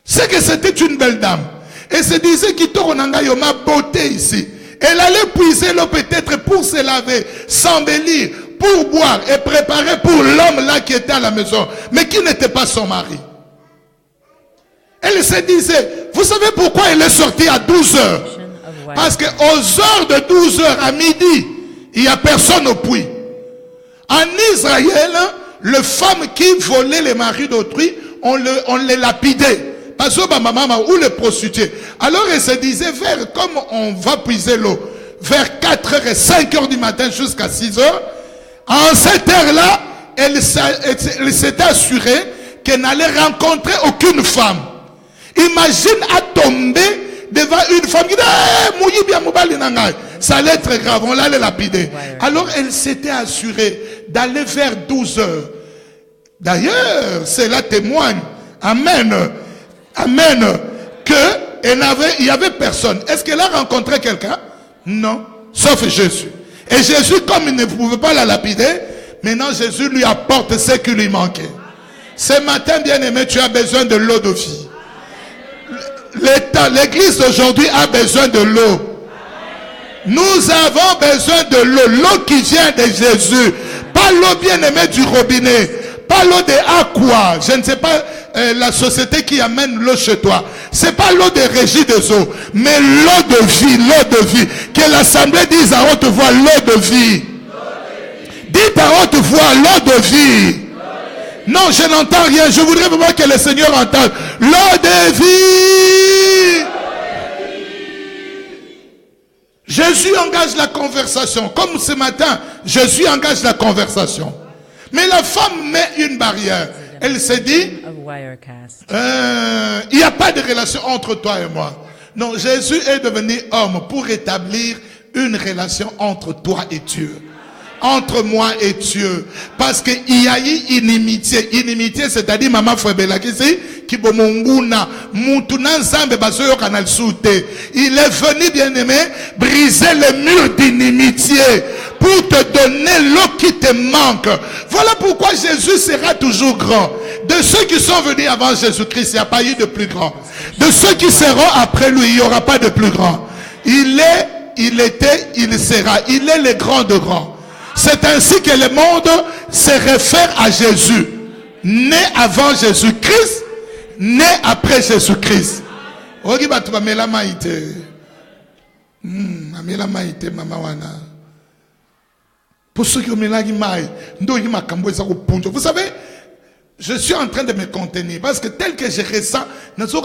C'est que c'était une belle dame. Et se disait qu'il y a ma beauté ici. Elle allait puiser l'eau peut-être pour se laver, s'embellir, pour boire et préparer pour l'homme là qui était à la maison, mais qui n'était pas son mari. Elle se disait, vous savez pourquoi elle est sortie à 12 heures? Parce qu'aux heures de 12 heures à midi, il n'y a personne au puits. En Israël, les femmes qui volaient les maris d'autrui, on les lapidait. Parce que maman ou les prostituées. Alors elle se disait, comme on va puiser l'eau, vers 4h et 5h du matin jusqu'à 6h, en cette heure-là, elle s'était assurée qu'elle n'allait rencontrer aucune femme. Imagine à tomber devant une femme qui dit, ça allait être grave, on l'allait lapider. Alors elle s'était assurée d'aller vers 12 heures. D'ailleurs, cela témoigne, amen, qu'il y avait personne. Est-ce qu'elle a rencontré quelqu'un? Non, sauf Jésus. Et Jésus, comme il ne pouvait pas la lapider, maintenant Jésus lui apporte ce qui lui manquait. Ce matin, bien-aimé, tu as besoin de l'eau de vie. L'église d'aujourd'hui a besoin de l'eau. Nous avons besoin de l'eau. L'eau qui vient de Jésus. Pas l'eau bien-aimée du robinet. Pas l'eau de Aqua. Je ne sais pas la société qui amène l'eau chez toi. C'est pas l'eau de régie des eaux. Mais l'eau de vie. L'eau de vie. Que l'assemblée dise à haute voix l'eau de vie. Dites à haute voix l'eau de vie. Non, je n'entends rien. Je voudrais vraiment que le Seigneur entende. L'eau de vie. Jésus engage la conversation. Comme ce matin, Jésus engage la conversation. Mais la femme met une barrière. Elle se dit, il n'y a pas de relation entre toi et moi. Non, Jésus est devenu homme pour établir une relation entre toi et Dieu. Entre moi et Dieu. Parce qu'il y a eu inimitié. Inimitié, c'est-à-dire, maman Fouébela, qui c'est? Il est venu, bien-aimé, briser les murs d'inimitié pour te donner l'eau qui te manque. Voilà pourquoi Jésus sera toujours grand. De ceux qui sont venus avant Jésus-Christ, il n'y a pas eu de plus grand. De ceux qui seront après lui, il n'y aura pas de plus grand. Il est, il était, il sera. Il est le grand de grands. C'est ainsi que le monde se réfère à Jésus. Né avant Jésus-Christ, né après Jésus-Christ. Ogi batu bamela maite. Amela maite mama wana. Pour ceux qui ont mélangé maï, vous savez, je suis en train de me contenir parce que tel que je ressens, je suis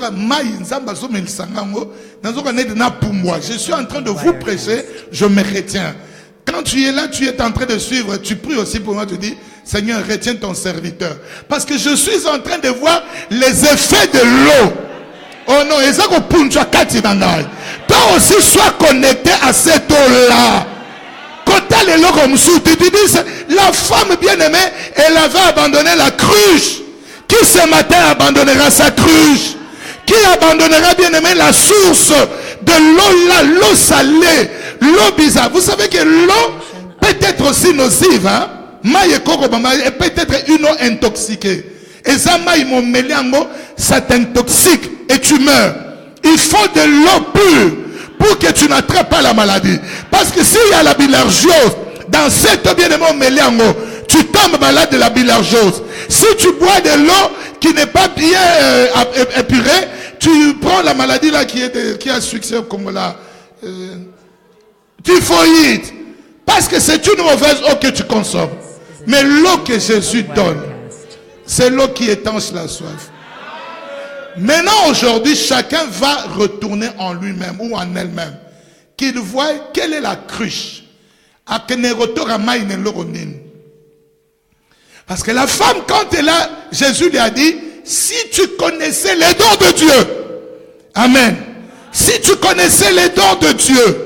en train de vous prêcher, je me retiens. Quand tu es là, tu es en train de suivre, tu pries aussi pour moi, tu dis, Seigneur, retiens ton serviteur. Parce que je suis en train de voir les effets de l'eau. Oh non, toi aussi, sois connecté à cette eau-là. Quand tu as les lots comme ça, tu te dis, la femme bien-aimée, elle avait abandonné la cruche. Qui ce matin abandonnera sa cruche? Qui abandonnera bien-aimé la source de l'eau là, l'eau salée, l'eau bizarre? Vous savez que l'eau peut être aussi nocive, hein? Et peut-être une eau intoxiquée. Et ça, ça t'intoxique et tu meurs. Il faut de l'eau pure pour que tu n'attrapes pas la maladie. Parce que s'il y a la bilharziose, dans cette eau bien-aimée, tu tombes malade de la bilharziose. Si tu bois de l'eau qui n'est pas bien épurée, tu prends la maladie là qui a succès comme là. Typhoïde. Parce que c'est une mauvaise eau que tu consommes. Mais l'eau que Jésus donne, c'est l'eau qui étanche la soif. Maintenant, aujourd'hui, chacun va retourner en lui-même ou en elle-même. Qu'il voit quelle est la cruche. Parce que la femme, quand elle a, Jésus lui a dit, si tu connaissais les dons de Dieu, amen. Si tu connaissais les dons de Dieu,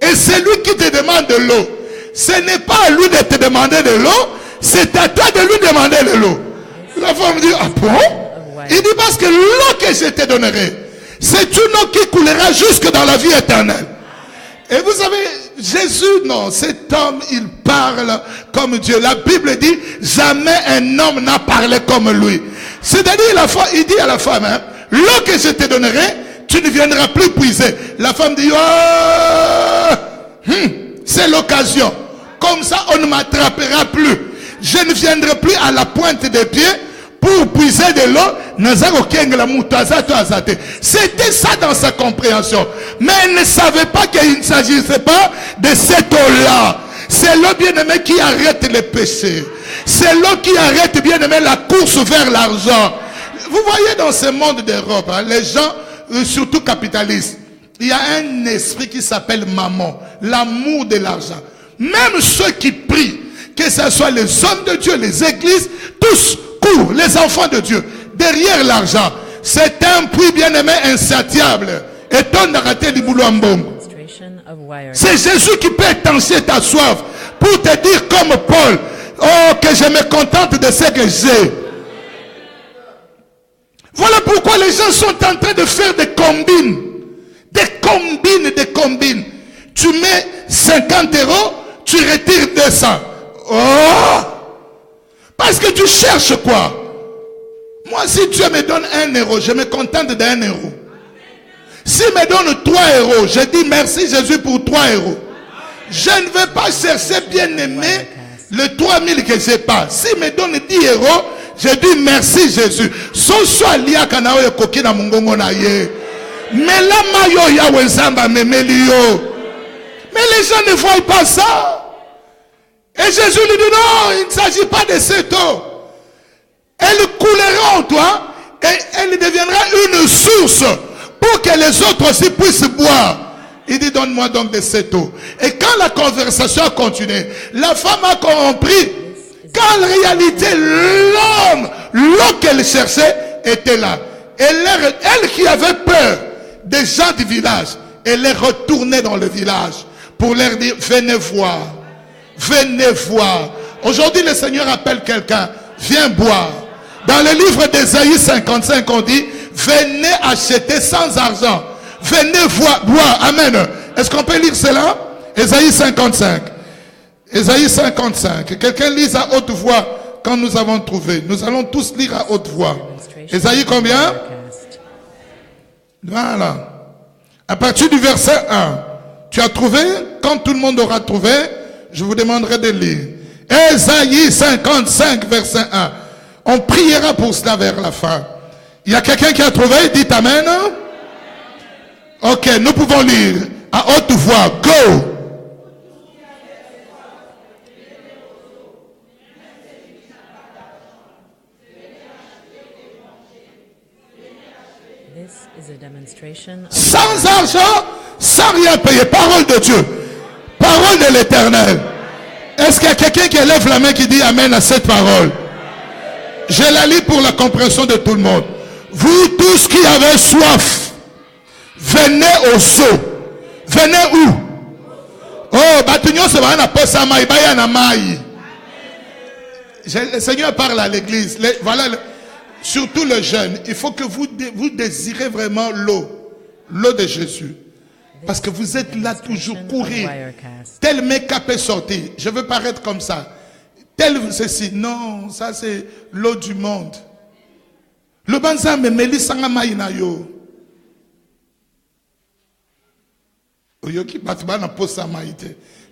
et c'est lui qui te demande de l'eau, ce n'est pas à lui de te demander de l'eau, c'est à toi de lui demander de l'eau. La femme dit, ah bon? Il dit, parce que l'eau que je te donnerai, c'est une eau qui coulera jusque dans la vie éternelle. Et vous savez, Jésus, non, cet homme, il parle comme Dieu. La Bible dit, jamais un homme n'a parlé comme lui. C'est-à-dire, il dit à la femme, hein, l'eau que je te donnerai, tu ne viendras plus puiser. La femme dit, oh, c'est l'occasion. Comme ça, on ne m'attrapera plus. Je ne viendrai plus à la pointe des pieds pour puiser de l'eau. C'était ça dans sa compréhension. Mais elle ne savait pas qu'il ne s'agissait pas de cette eau-là. C'est l'eau, bien-aimé, qui arrête les péchés. C'est l'eau qui arrête, bien-aimé, la course vers l'argent. Vous voyez dans ce monde d'Europe, hein, les gens, surtout capitalistes, il y a un esprit qui s'appelle mammon, l'amour de l'argent. Même ceux qui prient, que ce soit les hommes de Dieu, les églises, tous courent, les enfants de Dieu, derrière l'argent. C'est un puits, bien-aimé, insatiable. Et ton arrêté du boulot en bombe. C'est Jésus qui peut étancher ta soif pour te dire comme Paul, oh, que je me contente de ce que j'ai. Voilà pourquoi les gens sont en train de faire des combines. Des combines. Tu mets 50 €, tu retires 200. Oh! Parce que tu cherches quoi? Moi, si Dieu me donne 1 €, je me contente d'1 €. S'il me donne 3 €, je dis merci Jésus pour 3 €. Je ne vais pas chercher, bien aimé, le 3000 que je n'ai pas. S'il me donne 10 €, je dis merci Jésus. Mais la mayo ya wenzamba memelio. Mais les gens ne voient pas ça. Et Jésus lui dit non, il ne s'agit pas de cette eau. Elle coulera en toi et elle deviendra une source pour que les autres aussi puissent boire. Il dit donne-moi donc de cette eau. Et quand la conversation a continué, la femme a compris qu'en réalité l'eau qu'elle cherchait était là. Elle qui avait peur des gens du village, elle est retournée dans le village pour leur dire venez voir. Venez voir. Aujourd'hui, le Seigneur appelle quelqu'un. Viens boire. Dans le livre d'Ésaïe 55, on dit venez acheter sans argent. Venez voir, boire. Amen. Est-ce qu'on peut lire cela? Ésaïe 55. Ésaïe 55. Quelqu'un lise à haute voix quand nous avons trouvé. Nous allons tous lire à haute voix. Ésaïe combien? Voilà. À partir du verset 1. Tu as trouvé? Quand tout le monde aura trouvé, je vous demanderai de lire. Ésaïe 55, verset 1. On priera pour cela vers la fin. Il y a quelqu'un qui a trouvé? Dites amen. Ok, nous pouvons lire à haute voix. Go! Sans argent, sans rien payer. Parole de Dieu. Parole de l'Éternel. Est-ce qu'il y a quelqu'un qui élève la main qui dit amen à cette parole? Je la lis pour la compréhension de tout le monde. Vous tous qui avez soif, venez au seau. Venez où? Oh, Batunyo se va na posa mai, baya na mai. Le Seigneur parle à l'église. Voilà, surtout le jeune. Il faut que vous désirez vraiment l'eau. L'eau de Jésus. Parce que vous êtes là toujours courir. Tel make-up est sorti. Je veux paraître comme ça. Tel ceci. Non, ça c'est l'eau du monde. Le banza me meli sanga maïna yo.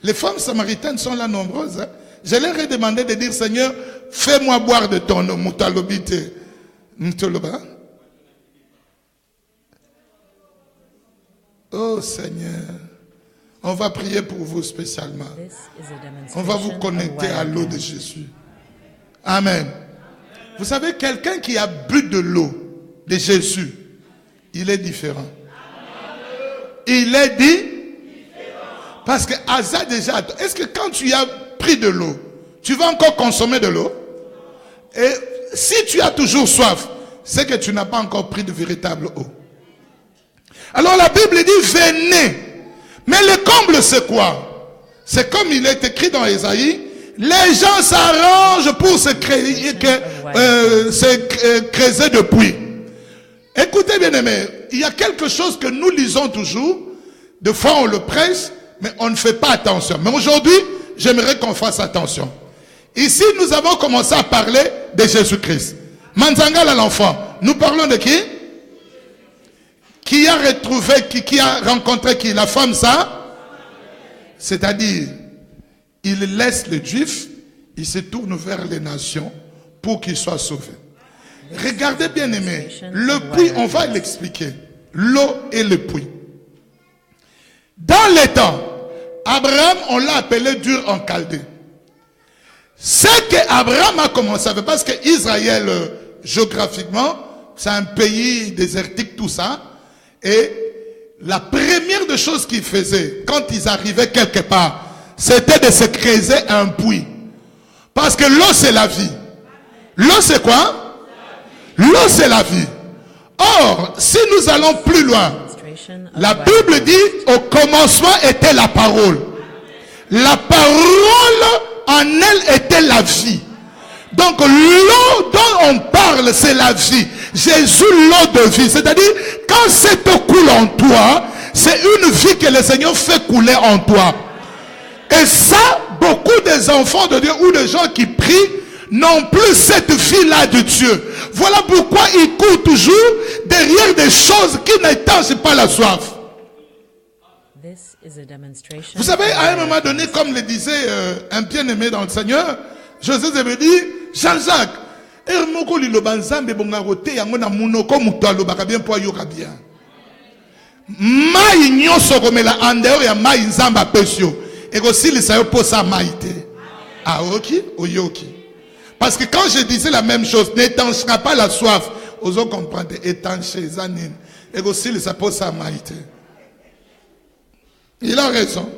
Les femmes samaritaines sont là nombreuses. Hein? Je leur ai demandé de dire Seigneur, fais-moi boire de ton eau. Moutalobite. Mutoloba. Oh Seigneur, on va prier pour vous spécialement. On va vous connecter à l'eau de Jésus. Amen. Vous savez, quelqu'un qui a bu de l'eau de Jésus, il est différent. Il est dit, parce que Asa déjà, est-ce que quand tu as pris de l'eau, tu vas encore consommer de l'eau? Et si tu as toujours soif, c'est que tu n'as pas encore pris de véritable eau. Alors la Bible dit venez. Mais le comble c'est quoi? C'est comme il est écrit dans Ésaïe. Les gens s'arrangent pour se creuser de puits. Écoutez bien aimé, il y a quelque chose que nous lisons toujours. Des fois on le prêche, mais on ne fait pas attention. Mais aujourd'hui, j'aimerais qu'on fasse attention. Ici, nous avons commencé à parler de Jésus-Christ. Manzangala, l'enfant. Nous parlons de qui? Qui a retrouvé, qui a rencontré qui? La femme, ça? C'est-à-dire, il laisse les Juifs, il se tourne vers les nations pour qu'ils soient sauvés. Regardez bien aimé, le puits, on va l'expliquer. L'eau et le puits. Dans les temps, Abraham, on l'a appelé dur en Chaldée. Ce qu'Abraham a commencé à faire, parce qu'Israël, géographiquement, c'est un pays désertique, tout ça. Et la première des choses qu'ils faisaient, quand ils arrivaient quelque part, c'était de se creuser un puits. Parce que l'eau, c'est la vie. L'eau, c'est quoi? L'eau, c'est la vie. Or, si nous allons plus loin, la Bible dit, au commencement était la parole. La parole, en elle, était la vie. Donc, l'eau dont on parle, c'est la vie. Jésus, l'eau de vie. C'est-à-dire, quand cette eau coule en toi, c'est une vie que le Seigneur fait couler en toi. Et ça, beaucoup des enfants de Dieu ou des gens qui prient n'ont plus cette vie-là de Dieu. Voilà pourquoi ils courent toujours derrière des choses qui n'étanchent pas la soif. Vous savez, à un moment donné, comme le disait un bien-aimé dans le Seigneur, José me dit, Jean-Jacques, mai nyonso komela en dehors ya mai nzamba pesio et aussi les sayo posa maïté. Ah ok, oyoki. Parce que quand je disais la même chose, n'étanchera pas la soif, aux autres comprendre étancher zanine et aussi les sayo posa maïté. Il a raison.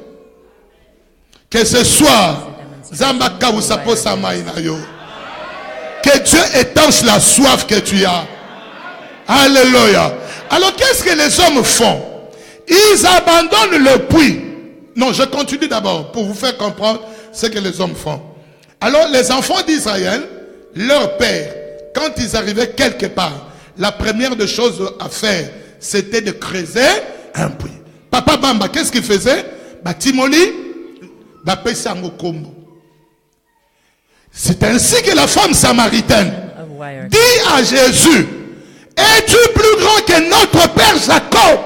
Que ce soit Zamba Kabusa posa maïnayo. Que Dieu étanche la soif que tu as. Alléluia. Alors qu'est-ce que les hommes font? Ils abandonnent le puits. Non, je continue d'abord pour vous faire comprendre ce que les hommes font. Alors les enfants d'Israël, leur père, quand ils arrivaient quelque part, la première des choses à faire, c'était de creuser un puits. Papa Bamba, qu'est-ce qu'il faisait? Timoli, c'est ainsi que la femme samaritaine dit à Jésus, es-tu plus grand que notre père Jacob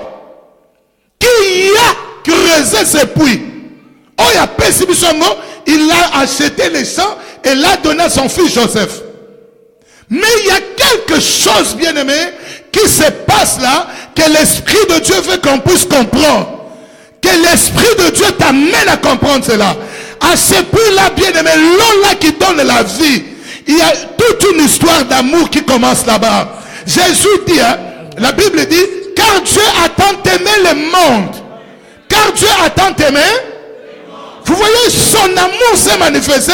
qui a creusé ce puits? Il a acheté les champs et l'a donné à son fils Joseph. Mais il y a quelque chose, bien aimé, qui se passe là, que l'Esprit de Dieu veut qu'on puisse comprendre. Que l'Esprit de Dieu t'amène à comprendre cela. À ce puits-là, bien aimé, l'eau là qui donne la vie, il y a toute une histoire d'amour qui commence là-bas. Jésus dit, hein, la Bible dit, car Dieu a tant aimé le monde. Car Dieu a tant aimé. Vous voyez, son amour s'est manifesté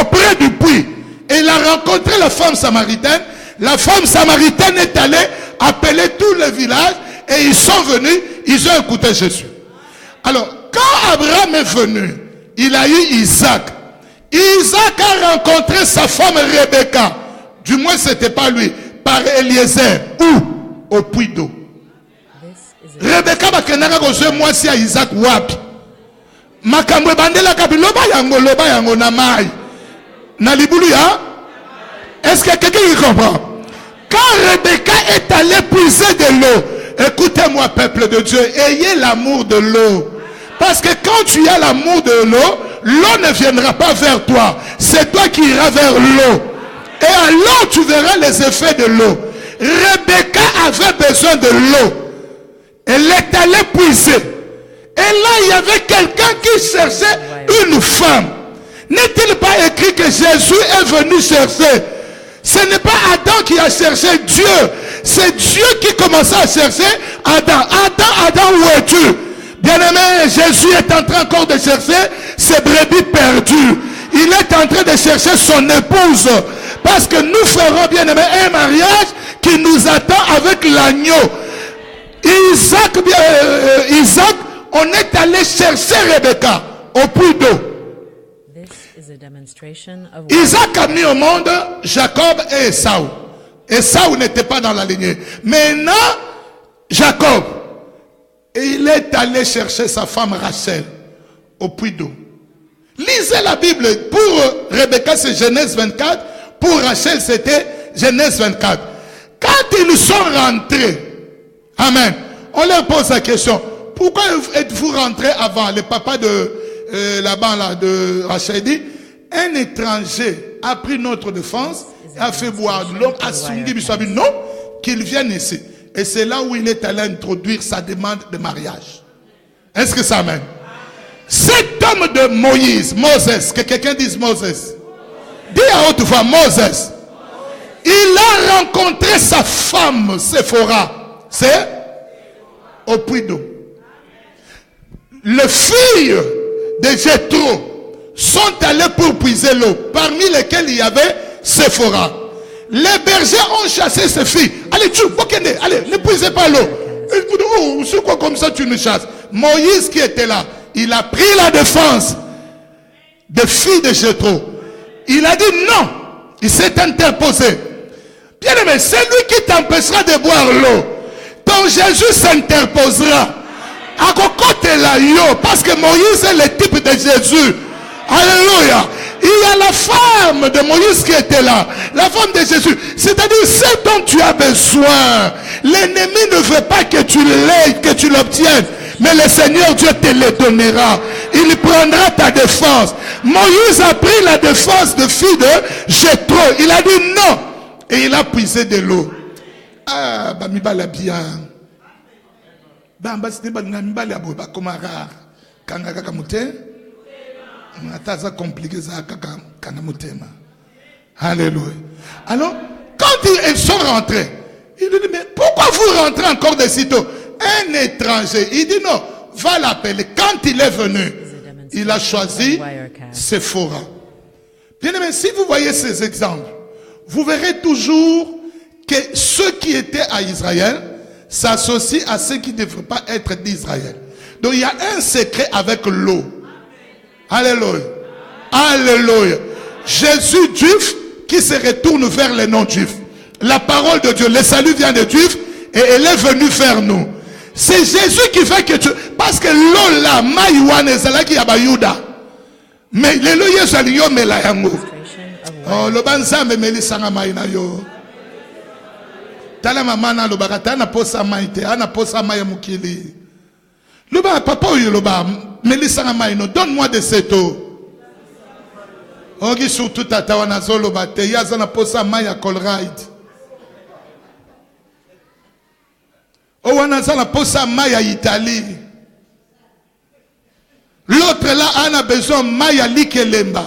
auprès du puits. Et il a rencontré la femme samaritaine. La femme samaritaine est allée appeler tout le village et ils sont venus, ils ont écouté Jésus. Alors, quand Abraham est venu, il a eu Isaac. Isaac a rencontré sa femme Rebecca. Du moins, ce n'était pas lui. Par Eliezer. Où? Au puits d'eau. Rebecca va kenaka kozwe mwasi ya Isaac wapi. Makambo bandela kapi loba yango na mai. Na libulu ya? Est-ce que quelqu'un y comprend? Quand Rebecca est allée puiser de l'eau, écoutez-moi peuple de Dieu, ayez l'amour de l'eau. Parce que quand tu as l'amour de l'eau, l'eau ne viendra pas vers toi. C'est toi qui iras vers l'eau. Et alors tu verras les effets de l'eau. Rebecca avait besoin de l'eau. Elle est allée puiser. Et là, il y avait quelqu'un qui cherchait une femme. N'est-il pas écrit que Jésus est venu chercher? Ce n'est pas Adam qui a cherché Dieu. C'est Dieu qui commençait à chercher Adam. Adam, où es-tu? Bien-aimé, Jésus est en train encore de chercher ses brebis perdues. Il est en train de chercher son épouse. Parce que nous ferons, bien-aimé, un mariage qui nous attend avec l'agneau. Isaac, on est allé chercher Rebecca au puits d'eau. Isaac a mis au monde Jacob et Esaü. Esaü n'était pas dans la lignée. Maintenant, Jacob. Et il est allé chercher sa femme Rachel au puits d'eau. Lisez la Bible. Pour Rebecca, c'est Genèse 24. Pour Rachel, c'était Genèse 24. Quand ils sont rentrés, amen, on leur pose la question, pourquoi êtes-vous rentrés avant? Le papa de là-bas, là, de Rachel dit, un étranger a pris notre défense, a fait boire de l'homme, a soumis Bissabi, non, qu'il vienne ici. Et c'est là où il est allé introduire sa demande de mariage. Est-ce que ça amène? Cet homme de Moïse, Moses, que quelqu'un dise Moses. Dis à haute voix, Moses. Il a rencontré sa femme, Séphora. C'est au puits d'eau. Les filles de Jéthro sont allées pour puiser l'eau, parmi lesquelles il y avait Séphora. Les bergers ont chassé ces filles. Allez, allez, ne puisez pas l'eau. Oh, c'est quoi comme ça tu nous chasses? Moïse qui était là, il a pris la défense des filles de Jéthro. Il a dit non. Il s'est interposé. Bien aimé, c'est lui qui t'empêchera de boire l'eau. Ton Jésus s'interposera. À côté là, parce que Moïse est le type de Jésus. Alléluia. Il y a la femme de Moïse qui était là. La femme de Jésus. C'est-à-dire, ce dont tu as besoin. L'ennemi ne veut pas que tu l'aies, que tu l'obtiennes. Mais le Seigneur Dieu te le donnera. Il prendra ta défense. Moïse a pris la défense de fille de Jéthro. Il a dit non. Et il a puisé de l'eau. Ah, bah, mi bala bien. Bah, c'était bah, mi bala bah, comme rare. Kanga kamute. Ataza compliqué ça kanga mutema. Alléluia. Alors, quand ils sont rentrés, il dit, mais pourquoi vous rentrez encore de sitôt? Un étranger. Il dit non, va l'appeler. Quand il est venu, il a choisi Séphora. Bien aimé, si vous voyez ces exemples, vous verrez toujours que ceux qui étaient à Israël s'associent à ceux qui ne devraient pas être d'Israël. Donc il y a un secret avec l'eau. Alléluia. Alléluia. Jésus juif qui se retourne vers les non-juifs. La parole de Dieu, le salut vient des juifs et elle est venue vers nous. C'est Jésus qui fait que tu... Parce que l'eau là, maïwan et zala qui abayuda. Mais le lo yesalio me la yango. Oh, le banza me meli sanga maïna yo. Tala mamana lo barata na posa maïte, ana posa maïa mukili. Le ba papa yo lo ba meli sanga maïno, donne-moi de cette eau. Ogi surtout tata wana zolo bate, yaza na posa maïa colride. Owanazala posa maya Italie. L'autre là en a besoin maya likelemba.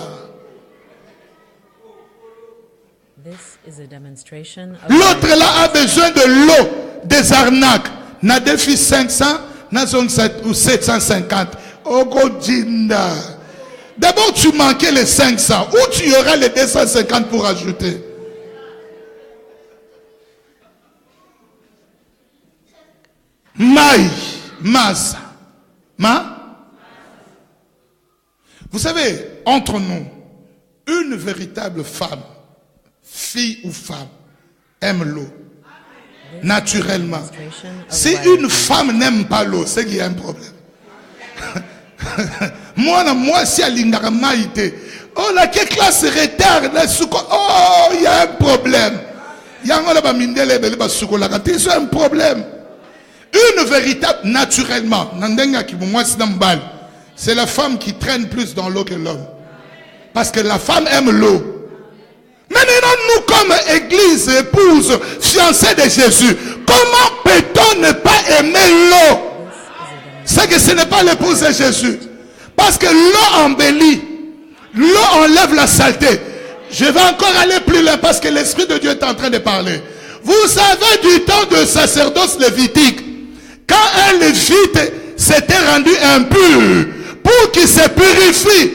L'autre là a besoin de l'eau des arnaques. Na défi 500, na zone 7 ou 750. Ogodinda. D'abord tu manquais les 500. Où tu auras les 250 pour ajouter? Maï, Masa, Vous savez, entre nous, une véritable femme, fille ou femme, aime l'eau. Naturellement. Si une femme n'aime pas l'eau, c'est qu'il y a un problème. Moi, si elle n'a pas été, oh, la classe retard, oh, il y a un problème. Il y a un problème. Une véritable, naturellement, c'est la femme qui traîne plus dans l'eau que l'homme. Parce que la femme aime l'eau. Maintenant, nous comme église, épouse, fiancée de Jésus, comment peut-on ne pas aimer l'eau? C'est que ce n'est pas l'épouse de Jésus. Parce que l'eau embellit. L'eau enlève la saleté. Je vais encore aller plus loin parce que l'Esprit de Dieu est en train de parler. Vous savez du temps de sacerdoce lévitique, quand un lévite s'était rendu impur, pour qu'il se purifie,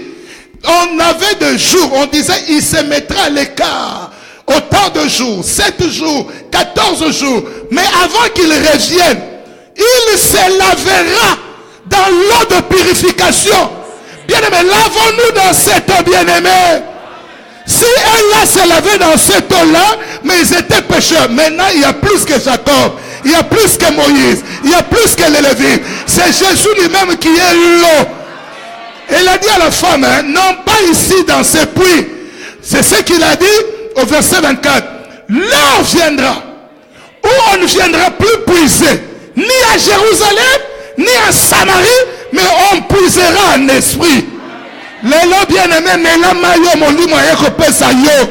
on avait des jours, on disait, il se mettra à l'écart, autant de jours, 7 jours, 14 jours, mais avant qu'il revienne, il se lavera dans l'eau de purification. Bien-aimé, lavons-nous dans cette eau, bien-aimé. Si elle là se lavait dans cette eau-là, mais ils étaient pécheurs. Maintenant, il y a plus que Jacob. Il y a plus que Moïse. Il y a plus que les Lévites. C'est Jésus lui-même qui est l'eau. Et il a dit à la femme, hein, non pas ici dans ces puits. C'est ce qu'il a dit au verset 24. L'heure viendra où on ne viendra plus puiser, ni à Jérusalem, ni à Samarie, mais on puisera en esprit. L'élo bien-aimé, mais la maillot, mon lit, moi, yo.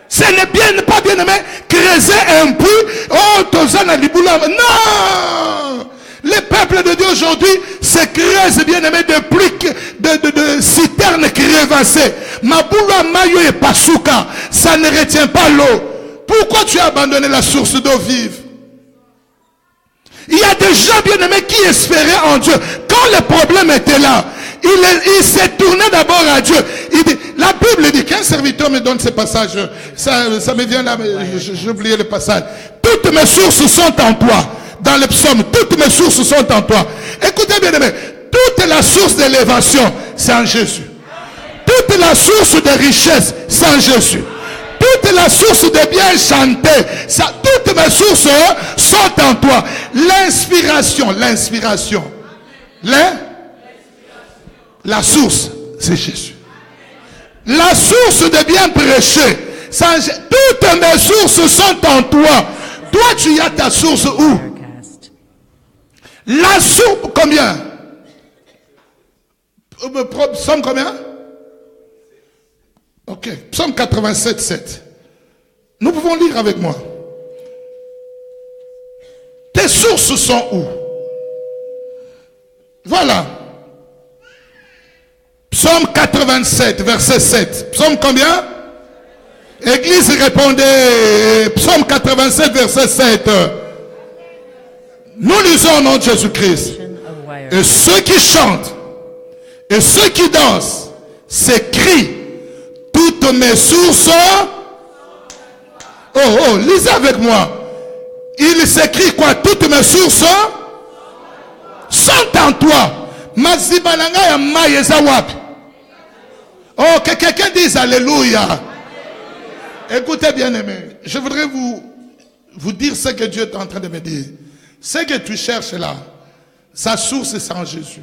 Ce n'est bien, pas bien aimé, creuser un puits, oh, Tozana Liboula. Non! Les peuples de Dieu aujourd'hui se creusent, bien aimé, de citernes crevassées. Maboula, Mayo et Pasuka, ça ne retient pas l'eau. Pourquoi tu as abandonné la source d'eau vive? Il y a des gens, bien aimés, qui espéraient en Dieu. Quand le problème était là, il s'est tourné d'abord à Dieu. Il dit, la Bible dit qu'un serviteur me donne ce passage. Ça me vient là, j'ai oublié le passage. Toutes mes sources sont en toi. Dans le psaume, toutes mes sources sont en toi. Écoutez bien aimé, toute la source d'élévation, c'est en Jésus. Toute la source de richesse, c'est en Jésus. Toute la source de bien chanter, toutes mes sources sont en toi. L'inspiration, la source, c'est Jésus. La source de bien prêcher, toutes mes sources sont en toi. Toi, tu as ta source où? La source, combien? Psaume combien? Ok, Psaume 87, 7. Nous pouvons lire avec moi. Tes sources sont où? Voilà. Psaume 87, verset 7. Psaume combien? Église répondait. Psaume 87, verset 7. Nous lisons au nom de Jésus-Christ. Et ceux qui chantent et ceux qui dansent s'écrient. Toutes mes sources. Oh, lisez avec moi. Il s'écrit quoi? Toutes mes sources sont en toi. Oh, que quelqu'un dise Alléluia. Écoutez bien aimé, je voudrais vous dire ce que Dieu est en train de me dire. Ce que tu cherches là, sa source c'est en Jésus.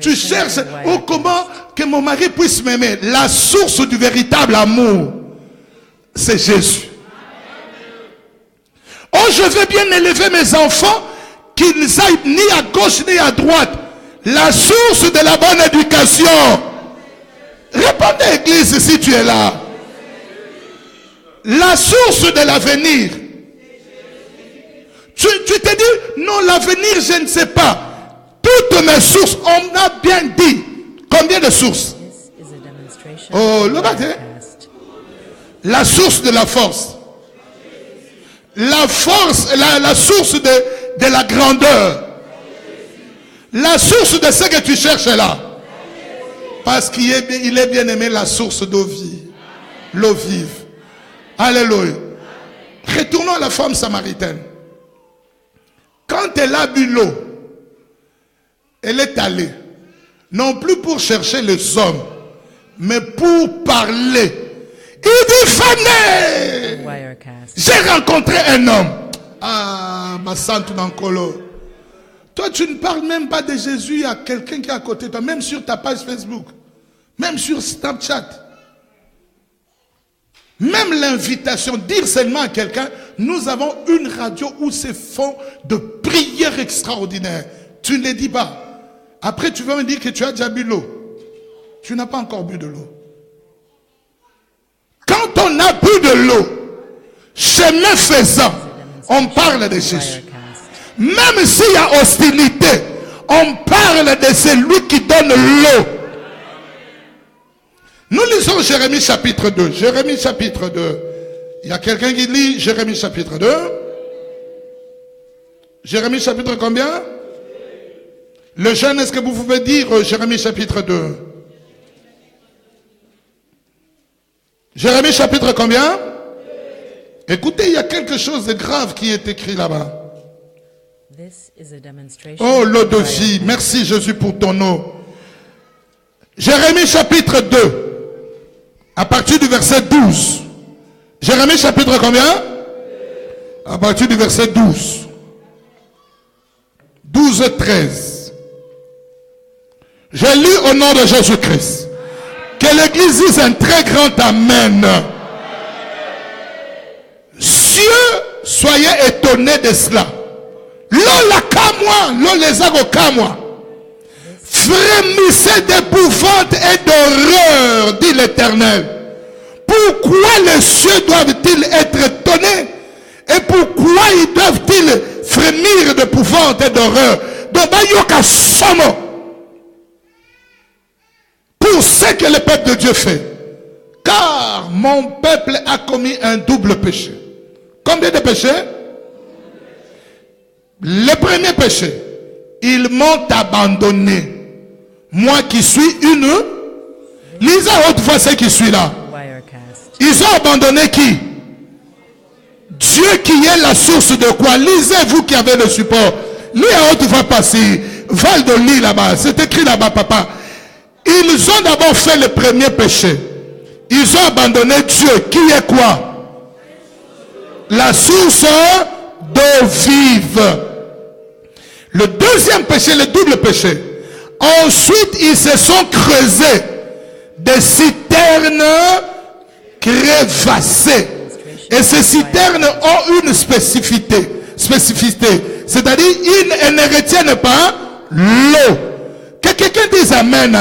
Tu cherches comment que mon mari puisse m'aimer. La source du véritable amour, c'est Jésus. Oh, je veux bien élever mes enfants, qu'ils aillent ni à gauche ni à droite. La source de la bonne éducation. Répondez, église, si tu es là. La source de l'avenir. Tu te dis, non, l'avenir, je ne sais pas. Toutes mes sources, on a bien dit. Combien de sources? Oh, le matin. La source de la force. La force, la source de la grandeur. La source de ce que tu cherches là. Parce qu'il est bien aimé la source d'eau vive. L'eau vive. Alléluia. Retournons à la femme samaritaine. Quand elle a bu l'eau, elle est allée, non plus pour chercher les hommes, mais pour parler. Il dit, venez! J'ai rencontré un homme. Ah, ma sante Nankolo. Toi, tu ne parles même pas de Jésus à quelqu'un qui est à côté de toi, même sur ta page Facebook, même sur Snapchat. Même l'invitation, dire seulement à quelqu'un, nous avons une radio où c'est fond de prières extraordinaires. Tu ne les dis pas. Après, tu vas me dire que tu as déjà bu l'eau. Tu n'as pas encore bu de l'eau. Quand on a bu de l'eau, chemin faisant, on parle de Jésus. Même s'il y a hostilité, on parle de celui qui donne l'eau. Nous lisons Jérémie chapitre 2. Jérémie chapitre 2. Il y a quelqu'un qui lit Jérémie chapitre 2. Jérémie chapitre combien? Le jeune, est-ce que vous pouvez dire Jérémie chapitre 2? Jérémie chapitre combien? Écoutez, il y a quelque chose de grave qui est écrit là-bas. Oh, l'eau de vie. Merci Jésus pour ton eau. Jérémie chapitre 2. À partir du verset 12. Jérémie chapitre combien? À partir du verset 12. 12, 13. Je lis au nom de Jésus-Christ. Que l'église dise un très grand amen. Cieux, soyez étonnés de cela. Lola kamwa, les ago kamwa. Frémissez d'épouvante et d'horreur, dit l'Éternel. Pourquoi les cieux doivent-ils être étonnés? Et pourquoi ils doivent-ils frémir d'épouvante et d'horreur? Pour ce que le peuple de Dieu fait. Car mon peuple a commis un double péché. Combien de péchés? Le premier péché, ils m'ont abandonné. Moi qui suis une. Lisez autrefois ce qui suit là. Ils ont abandonné qui? Dieu qui est la source de quoi? Lisez-vous qui avez le support. Lis autrefois passer. Val de lit là-bas. C'est écrit là-bas, papa. Ils ont d'abord fait le premier péché. Ils ont abandonné Dieu qui est quoi? La source d'eau vive. Le deuxième péché, le double péché. Ensuite, ils se sont creusés des citernes crevassées. Et ces citernes ont une spécificité. C'est-à-dire, ils ne retiennent pas l'eau. Que quelqu'un dise Amen.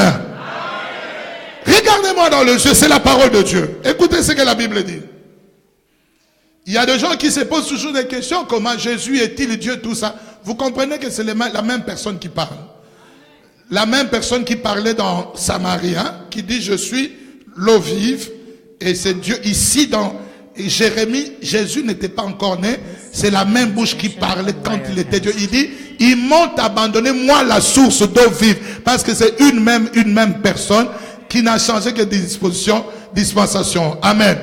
Regardez-moi dans le jeu, c'est la parole de Dieu. Écoutez ce que la Bible dit. Il y a des gens qui se posent toujours des questions. Comment Jésus est-il Dieu, tout ça. Vous comprenez que c'est la même personne qui parle. La même personne qui parlait dans Samarie, hein, qui dit je suis l'eau vive. Et c'est Dieu ici dans Jérémie. Jésus n'était pas encore né. C'est la même bouche qui parlait quand il était Dieu. Il dit ils m'ont abandonné, moi la source d'eau vive. Parce que c'est une même personne qui n'a changé que des dispensations. Amen.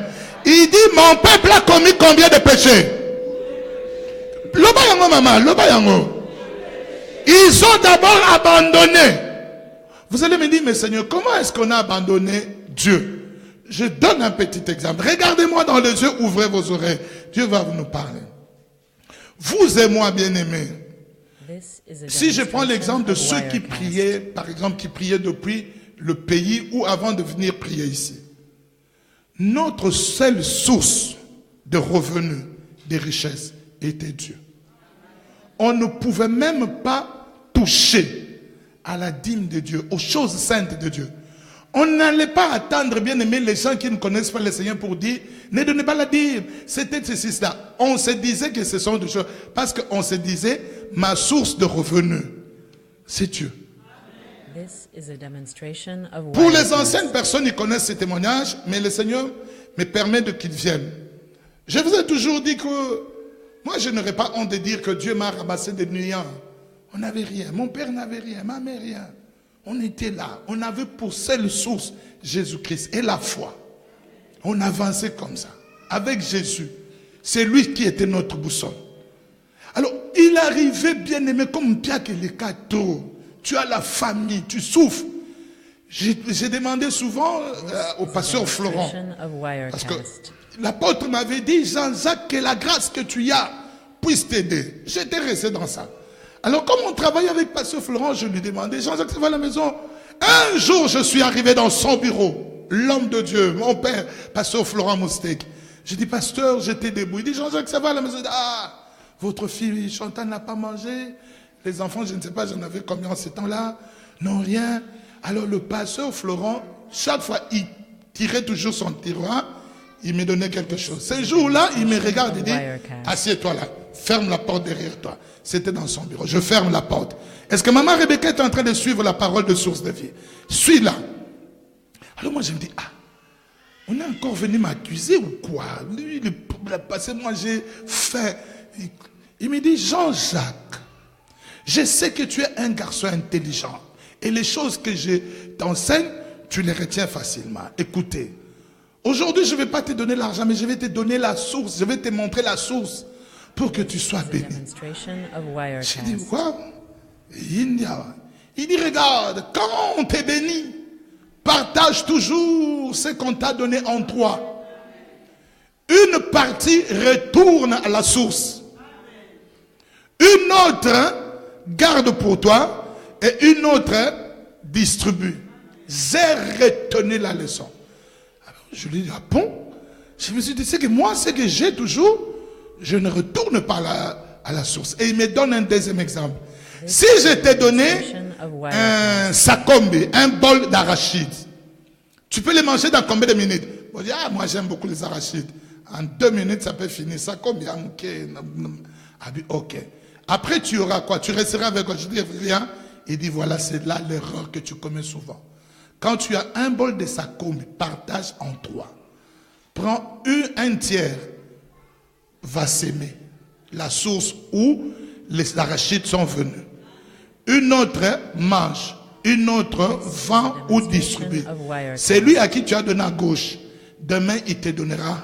Il dit mon peuple a commis combien de péchés? Loba yango maman, loba yango. Ils ont d'abord abandonné. Vous allez me dire, mais Seigneur, comment est-ce qu'on a abandonné Dieu? Je donne un petit exemple. Regardez-moi dans les yeux, ouvrez vos oreilles. Dieu va nous parler. Vous et moi, bien-aimés. Si je prends l'exemple de ceux qui priaient, par exemple, qui priaient depuis le pays ou avant de venir prier ici. Notre seule source de revenus, de richesses, était Dieu. On ne pouvait même pas toucher à la dîme de Dieu, aux choses saintes de Dieu. On n'allait pas attendre, bien aimé, les gens qui ne connaissent pas le Seigneur pour dire, ne donnez pas la dîme. C'était ceci, cela. On se disait que ce sont des choses, parce qu'on se disait, ma source de revenus, c'est Dieu. Pour les anciennes personnes, ils connaissent ces témoignages, mais le Seigneur me permet de qu'ils viennent. Je vous ai toujours dit que moi, je n'aurais pas honte de dire que Dieu m'a ramassé des nuants. On n'avait rien. Mon père n'avait rien. Ma mère rien. On était là. On avait pour seule source Jésus-Christ et la foi. On avançait comme ça. Avec Jésus. C'est lui qui était notre boussole. Alors, il arrivait bien aimé comme Pierre et les cadeaux. Tu as la famille, tu souffres. J'ai demandé souvent au pasteur Florent. Parce que l'apôtre m'avait dit, Jean-Jacques, que la grâce que tu as puisse t'aider. J'étais resté dans ça. Alors, comme on travaille avec pasteur Florent, je lui demandais, Jean-Jacques, ça va à la maison? Un jour, je suis arrivé dans son bureau. L'homme de Dieu, mon père, pasteur Florent Moustek. J'ai dit, pasteur, j'étais debout. Il dit, Jean-Jacques, ça va à la maison? Ah, votre fille Chantal n'a pas mangé. Les enfants, je ne sais pas, j'en avais combien en ce temps-là? Non, rien. Alors le pasteur Florent, chaque fois, il tirait toujours son tiroir, il me donnait quelque chose. Ce jour-là, il me regarde et dit, assieds-toi là, ferme la porte derrière toi. C'était dans son bureau. Je ferme la porte. Est-ce que maman Rebecca est en train de suivre la parole de source de vie? Suis-la. Alors moi, je me dis, ah, on est encore venu m'accuser ou quoi? Lui, il a passé, moi j'ai fait. Il me dit, Jean-Jacques, je sais que tu es un garçon intelligent. Et les choses que je t'enseigne, tu les retiens facilement. Écoutez, aujourd'hui, je ne vais pas te donner l'argent, mais je vais te donner la source. Je vais te montrer la source pour que tu sois béni. J'ai dit, waouh. Il dit, regarde, quand on t'est béni, partage toujours ce qu'on t'a donné en toi. Une partie retourne à la source. Une autre garde pour toi et une autre distribue. J'ai retenu la leçon. Alors, je lui dis, ah bon? Je me suis dit, c'est que moi, ce que j'ai toujours, je ne retourne pas à la source. Et il me donne un deuxième exemple. Si je t'ai donné un sakombe, un bol d'arachide, tu peux les manger dans combien de minutes? On dit, ah, moi j'aime beaucoup les arachides. En 2 minutes, ça peut finir. Sakombe, ok. Après, tu auras quoi? Tu resteras avec quoi? Je dis rien. Il dit, voilà, c'est là l'erreur que tu commets souvent. Quand tu as un bol de sakombe, partage en 3. Prends un tiers, va s'aimer la source où les arachides sont venus. Une autre mange, une autre vend ou distribue. C'est lui à qui tu as donné à gauche. Demain, il te donnera.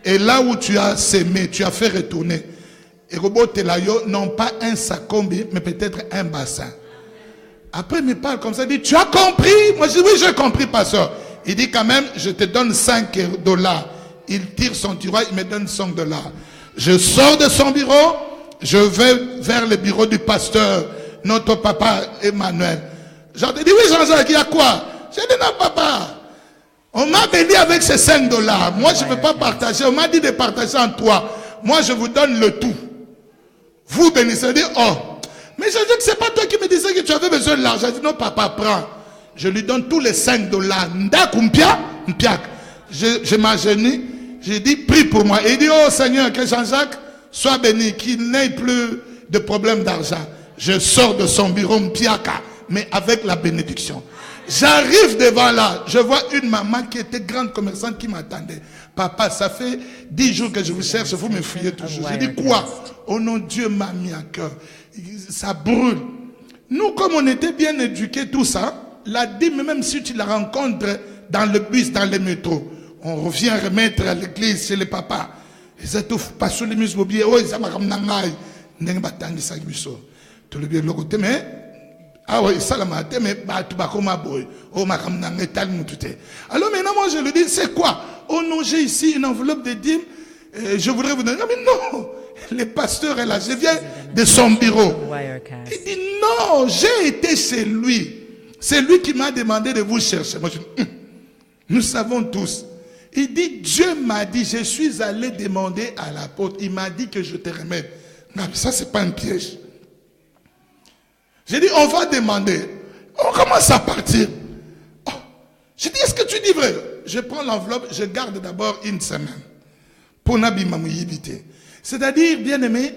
Et là où tu as sémé, tu as fait retourner. Et Robo Telayo, non pas un sakombe, mais peut-être un bassin. Après, il me parle comme ça, il dit, tu as compris? Moi, je dis, oui, j'ai compris, pasteur. Il dit quand même, je te donne $5. Il tire son tiroir, il me donne $5. Je sors de son bureau, je vais vers le bureau du pasteur, notre papa Emmanuel. J'en ai dit, oui, Jean-Jacques, il y a quoi? J'ai dit, non, papa. On m'a béni avec ces $5. Moi, je ne veux pas partager. On m'a dit de partager en 3. Moi, je vous donne le tout. Vous bénissez. Je dis, oh. Mais je dis que ce n'est pas toi qui me disais que tu avais besoin de l'argent. Je dis, non, papa, prends. Je lui donne tous les $5. Je m'agenouille. J'ai dit, prie pour moi. Et il dit, oh Seigneur, que Jean-Jacques soit béni, qu'il n'ait plus de problème d'argent. Je sors de son bureau, mpiaka, mais avec la bénédiction. J'arrive devant là, je vois une maman qui était grande commerçante qui m'attendait. Papa, ça fait 10 jours que je vous cherche, vous me fouillez toujours. J'ai dit, quoi? Oh non, Dieu m'a mis à cœur. Ça brûle. Nous, comme on était bien éduqués, tout ça, la dîme, même si tu la rencontres dans le bus, dans le métro, on revient remettre à l'église chez les papas. Ils étouffent pas sur les muscles. Oh, ils ont un n'eng batangi sa biso. Tout le bien le côté mais ah oui ça la matin mais bah tu vas comme un boy. Oh ma kam n'eng tal mutute. Alors maintenant moi je lui dis c'est quoi? Oh non j'ai ici une enveloppe de dîmes. Je voudrais vous donner. Mais non, le pasteur est là. Je viens de son bureau. Il dit non, j'ai été chez lui. C'est lui qui m'a demandé de vous chercher. Moi je dis nous savons tous. Il dit, Dieu m'a dit, je suis allé demander à l'apôtre. Il m'a dit que je te remette. Non, mais ça, c'est pas un piège. J'ai dit, on va demander. On commence à partir. Oh. J'ai dit, est-ce que tu dis vrai? Je prends l'enveloppe, je garde d'abord une semaine. Pour n'abimamouibité. C'est-à-dire, bien aimé,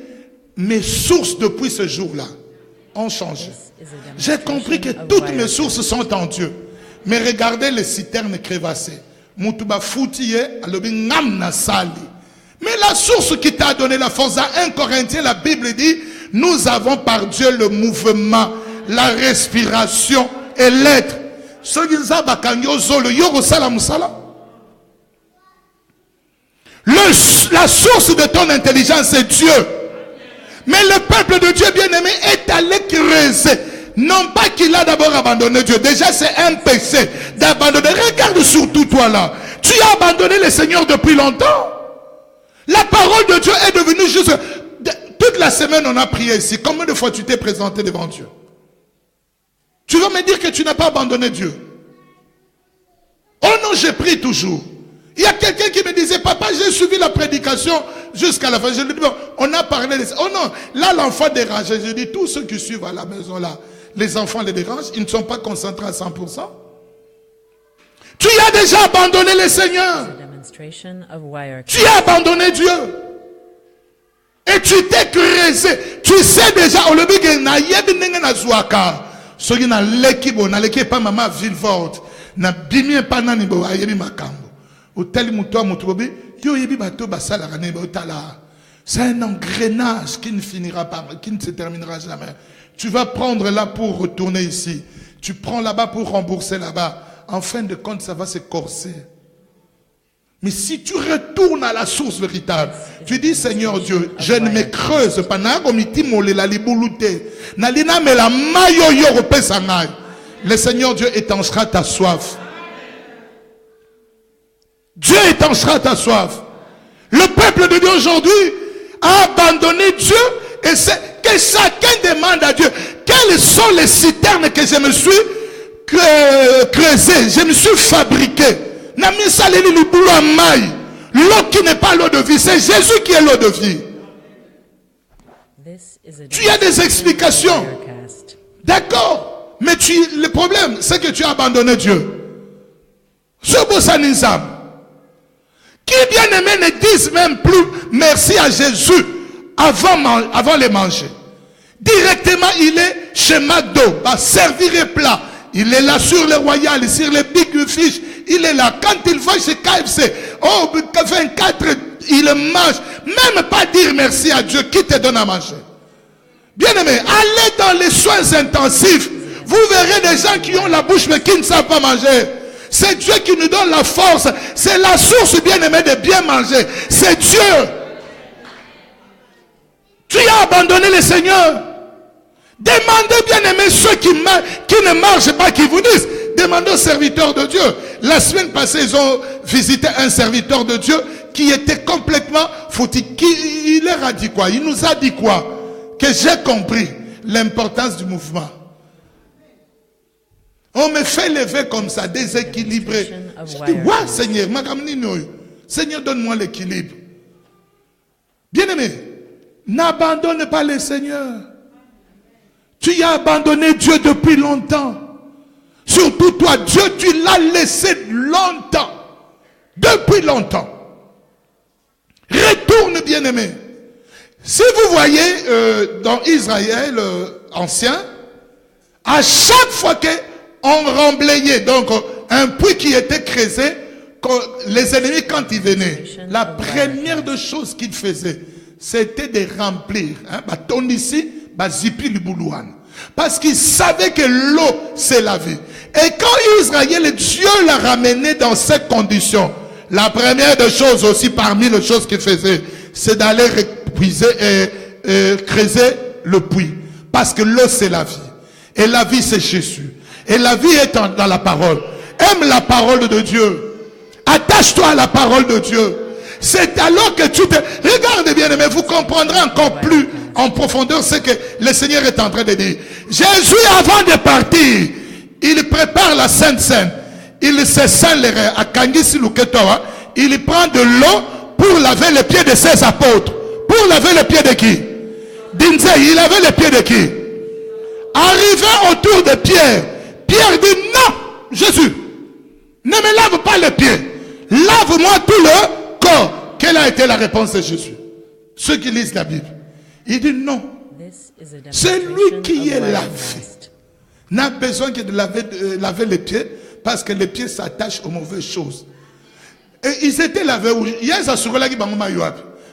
mes sources depuis ce jour-là ont changé. J'ai compris que toutes mes sources sont en Dieu. Mais regardez les citernes crévassées. Mais la source qui t'a donné la force, dans 1 Corinthiens, la Bible dit, nous avons par Dieu le mouvement, la respiration et l'être. La source de ton intelligence, c'est Dieu. Mais le peuple de Dieu bien-aimé est allé creuser. Non pas qu'il a d'abord abandonné Dieu. Déjà, c'est un péché d'abandonner. Regarde surtout toi là. Tu as abandonné le Seigneur depuis longtemps. La parole de Dieu est devenue juste... Toute la semaine, on a prié ici. Combien de fois tu t'es présenté devant Dieu? Tu vas me dire que tu n'as pas abandonné Dieu. Oh non, je prie toujours. Il y a quelqu'un qui me disait, papa, j'ai suivi la prédication jusqu'à la fin. Je lui dis, bon, on a parlé de ça. Oh non, là, l'enfant dérange. Je dis, tous ceux qui suivent à la maison là, les enfants les dérangent, ils ne sont pas concentrés à 100%. Tu as déjà abandonné le Seigneur. Tu as abandonné Dieu. Et tu t'es creusé. Tu sais déjà, on le dit que na yebi nenge na zuaka. Soki na leki bo, na leki pa mama Villefort. Na bimi pa nani bo ayebi makambo. Otali muto mutobi, yo yebi bato basala rane bo tala. C'est un engrenage qui ne finira pas, qui ne se terminera jamais. Tu vas prendre là pour retourner ici. Tu prends là-bas pour rembourser là-bas. En fin de compte, ça va se corser. Mais si tu retournes à la source véritable, tu dis, Seigneur Dieu, je ne me creuse pas. Le Seigneur Dieu étanchera ta soif. Dieu étanchera ta soif. Le peuple de Dieu aujourd'hui a abandonné Dieu et c'est que chacun demande à Dieu quelles sont les citernes que je me suis creusé, je me suis fabriqué. L'eau qui n'est pas l'eau de vie, c'est Jésus qui est l'eau de vie. Tu as des explications. D'accord. Mais le problème, c'est que tu as abandonné Dieu. Ce beau sanisam. Qui bien aimé ne disent même plus merci à Jésus avant les manger. Directement, il est chez McDo, va servir les plats. Il est là sur le Royal, sur les Big Fish. Il est là. Quand il va chez KFC, oh, 24, il mange. Même pas dire merci à Dieu qui te donne à manger. Bien aimé, allez dans les soins intensifs. Vous verrez des gens qui ont la bouche mais qui ne savent pas manger. C'est Dieu qui nous donne la force. C'est la source, bien aimé, de bien manger. C'est Dieu. Tu as abandonné le Seigneur. Demandez, bien aimé, ceux qui ne marchent pas, qui vous disent. Demandez aux serviteurs de Dieu. La semaine passée, ils ont visité un serviteur de Dieu qui était complètement foutu. Il leur a dit quoi? Il nous a dit quoi? Que j'ai compris l'importance du mouvement. On me fait lever comme ça, déséquilibré. Je dis, ouais, Seigneur, Seigneur, donne-moi l'équilibre. Bien-aimé, n'abandonne pas le Seigneur. Tu as abandonné Dieu depuis longtemps. Surtout toi, Dieu, tu l'as laissé longtemps. Depuis longtemps. Retourne, bien-aimé. Si vous voyez dans Israël ancien, à chaque fois qu'on remblayait, donc un puits qui était creusé, les ennemis quand ils venaient, la première des choses qu'ils faisaient, c'était de remplir. Ton ici, zipi le boulouane. Parce qu'ils savaient que l'eau, c'est la vie. Et quand Israël, Dieu l'a ramené dans cette condition, la première des choses aussi parmi les choses qu'il faisait, c'est d'aller puiser et creuser le puits. Parce que l'eau, c'est la vie. Et la vie, c'est Jésus. Et la vie est dans la parole. Aime la parole de Dieu. Attache-toi à la parole de Dieu. C'est alors que tu te... Regardez bien, mais vous comprendrez encore plus en profondeur ce que le Seigneur est en train de dire. Jésus, avant de partir, il prépare la Sainte Seine. Il se sent les reins. À Kangisi Luketoa, il prend de l'eau pour laver les pieds de ses apôtres. Pour laver les pieds de qui? Dinze, il lavait les pieds de qui? Arrivé autour de Pierre, Pierre dit non, Jésus, ne me lave pas les pieds. Lave-moi tout le corps. Quelle a été la réponse de Jésus? Ceux qui lisent la Bible. Il dit non. C'est lui qui est lavé. N'a besoin que de laver les pieds parce que les pieds s'attachent aux mauvaises choses. Et ils étaient lavés.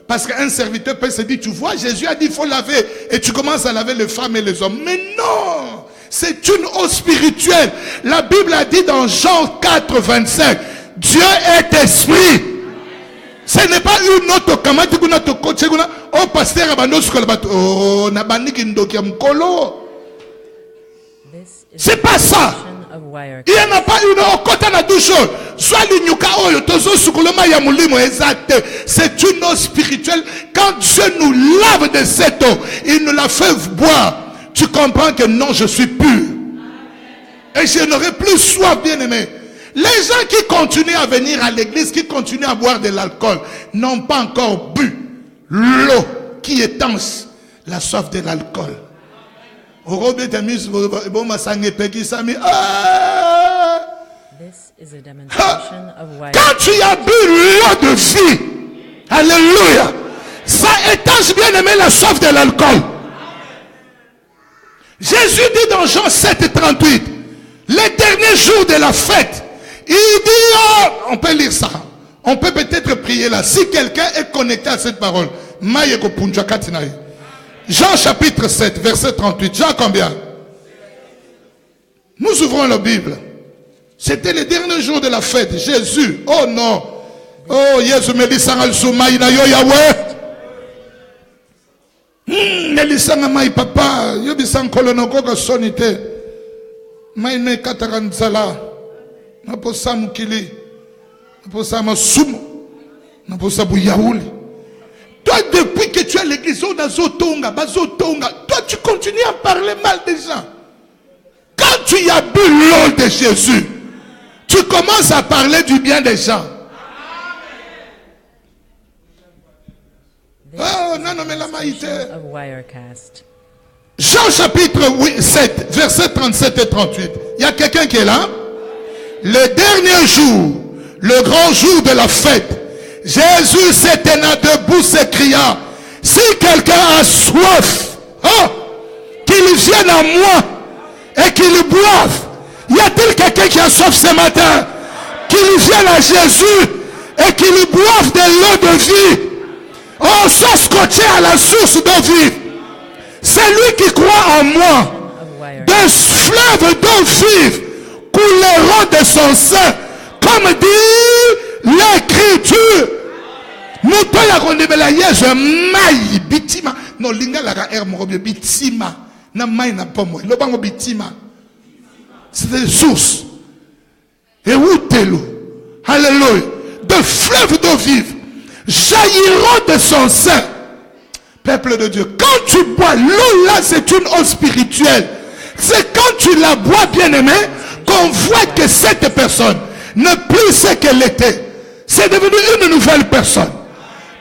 Parce qu'un serviteur peut se dire, tu vois, Jésus a dit il faut laver. Et tu commences à laver les femmes et les hommes. Mais non, c'est une eau spirituelle. La Bible a dit dans Jean 4, 25, Dieu est esprit. Ce n'est pas une autre kamati kuna to coach kuna oh pasteur abando sukola bato oh na bandiki ndoki ya mkolo. C'est pas ça. Il n'y en a pas une okota na douche. Soit l'unyuka oyo tozo sukoloma ya mulimo exact. C'est une eau spirituelle. Quand Dieu nous lave de cette eau, il nous la fait boire. Tu comprends que non, je suis pur. Et je n'aurai plus soif, bien aimé. Les gens qui continuent à venir à l'église, qui continuent à boire de l'alcool, n'ont pas encore bu l'eau qui étanche la soif de l'alcool. Quand tu as bu l'eau de vie, alléluia, ça étanche, bien aimé, la soif de l'alcool. Jésus dit dans Jean 7, 38, les derniers jours de la fête, il dit, oh, on peut lire ça. On peut peut-être prier là. Si quelqu'un est connecté à cette parole. Jean chapitre 7, verset 38. Jean combien? Nous ouvrons la Bible. C'était les derniers jours de la fête. Jésus. Oh non. Oh, Jésus me dit ça al soumay na yo Yahweh. Melisanga mai papa. Yo bisan kolonoko ko sonité. Mai ne kataranzala. Naposa mukili, naposa masumo, naposa bouyaouli. Toi, depuis que tu es à l'église, on a zotonga, bazotonga. Toi, tu continues à parler mal des gens. Quand tu y as bu l'eau de Jésus, tu commences à parler du bien des gens. Oh, non, non, mais la maïté. Jean chapitre 7, versets 37 et 38. Il y a quelqu'un qui est là. Le dernier jour, le grand jour de la fête, Jésus s'éteignant debout, s'écria, si quelqu'un a soif, oh, qu'il vienne à moi et qu'il boive. Y a-t-il quelqu'un qui a soif ce matin? Qu'il vienne à Jésus et qu'il boive de l'eau de vie. Oh, soit scotché à la source d'eau vive. C'est lui qui croit en moi. Des fleuves d'eau vive couleront de son sein, comme dit l'Écriture. Mutoya kondebela yesu mai bitima no linga la ka morobe bitima na mai na pomo lo bango bitima. C'est des sources. Et où t'es l'eau? Alléluia. De fleuves d'eau vive jailliront de son sein. Peuple de Dieu, quand tu bois l'eau là, c'est une eau spirituelle. C'est quand tu la bois, bien aimé, qu'on voit que cette personne n'est plus ce qu'elle était. C'est devenu une nouvelle personne.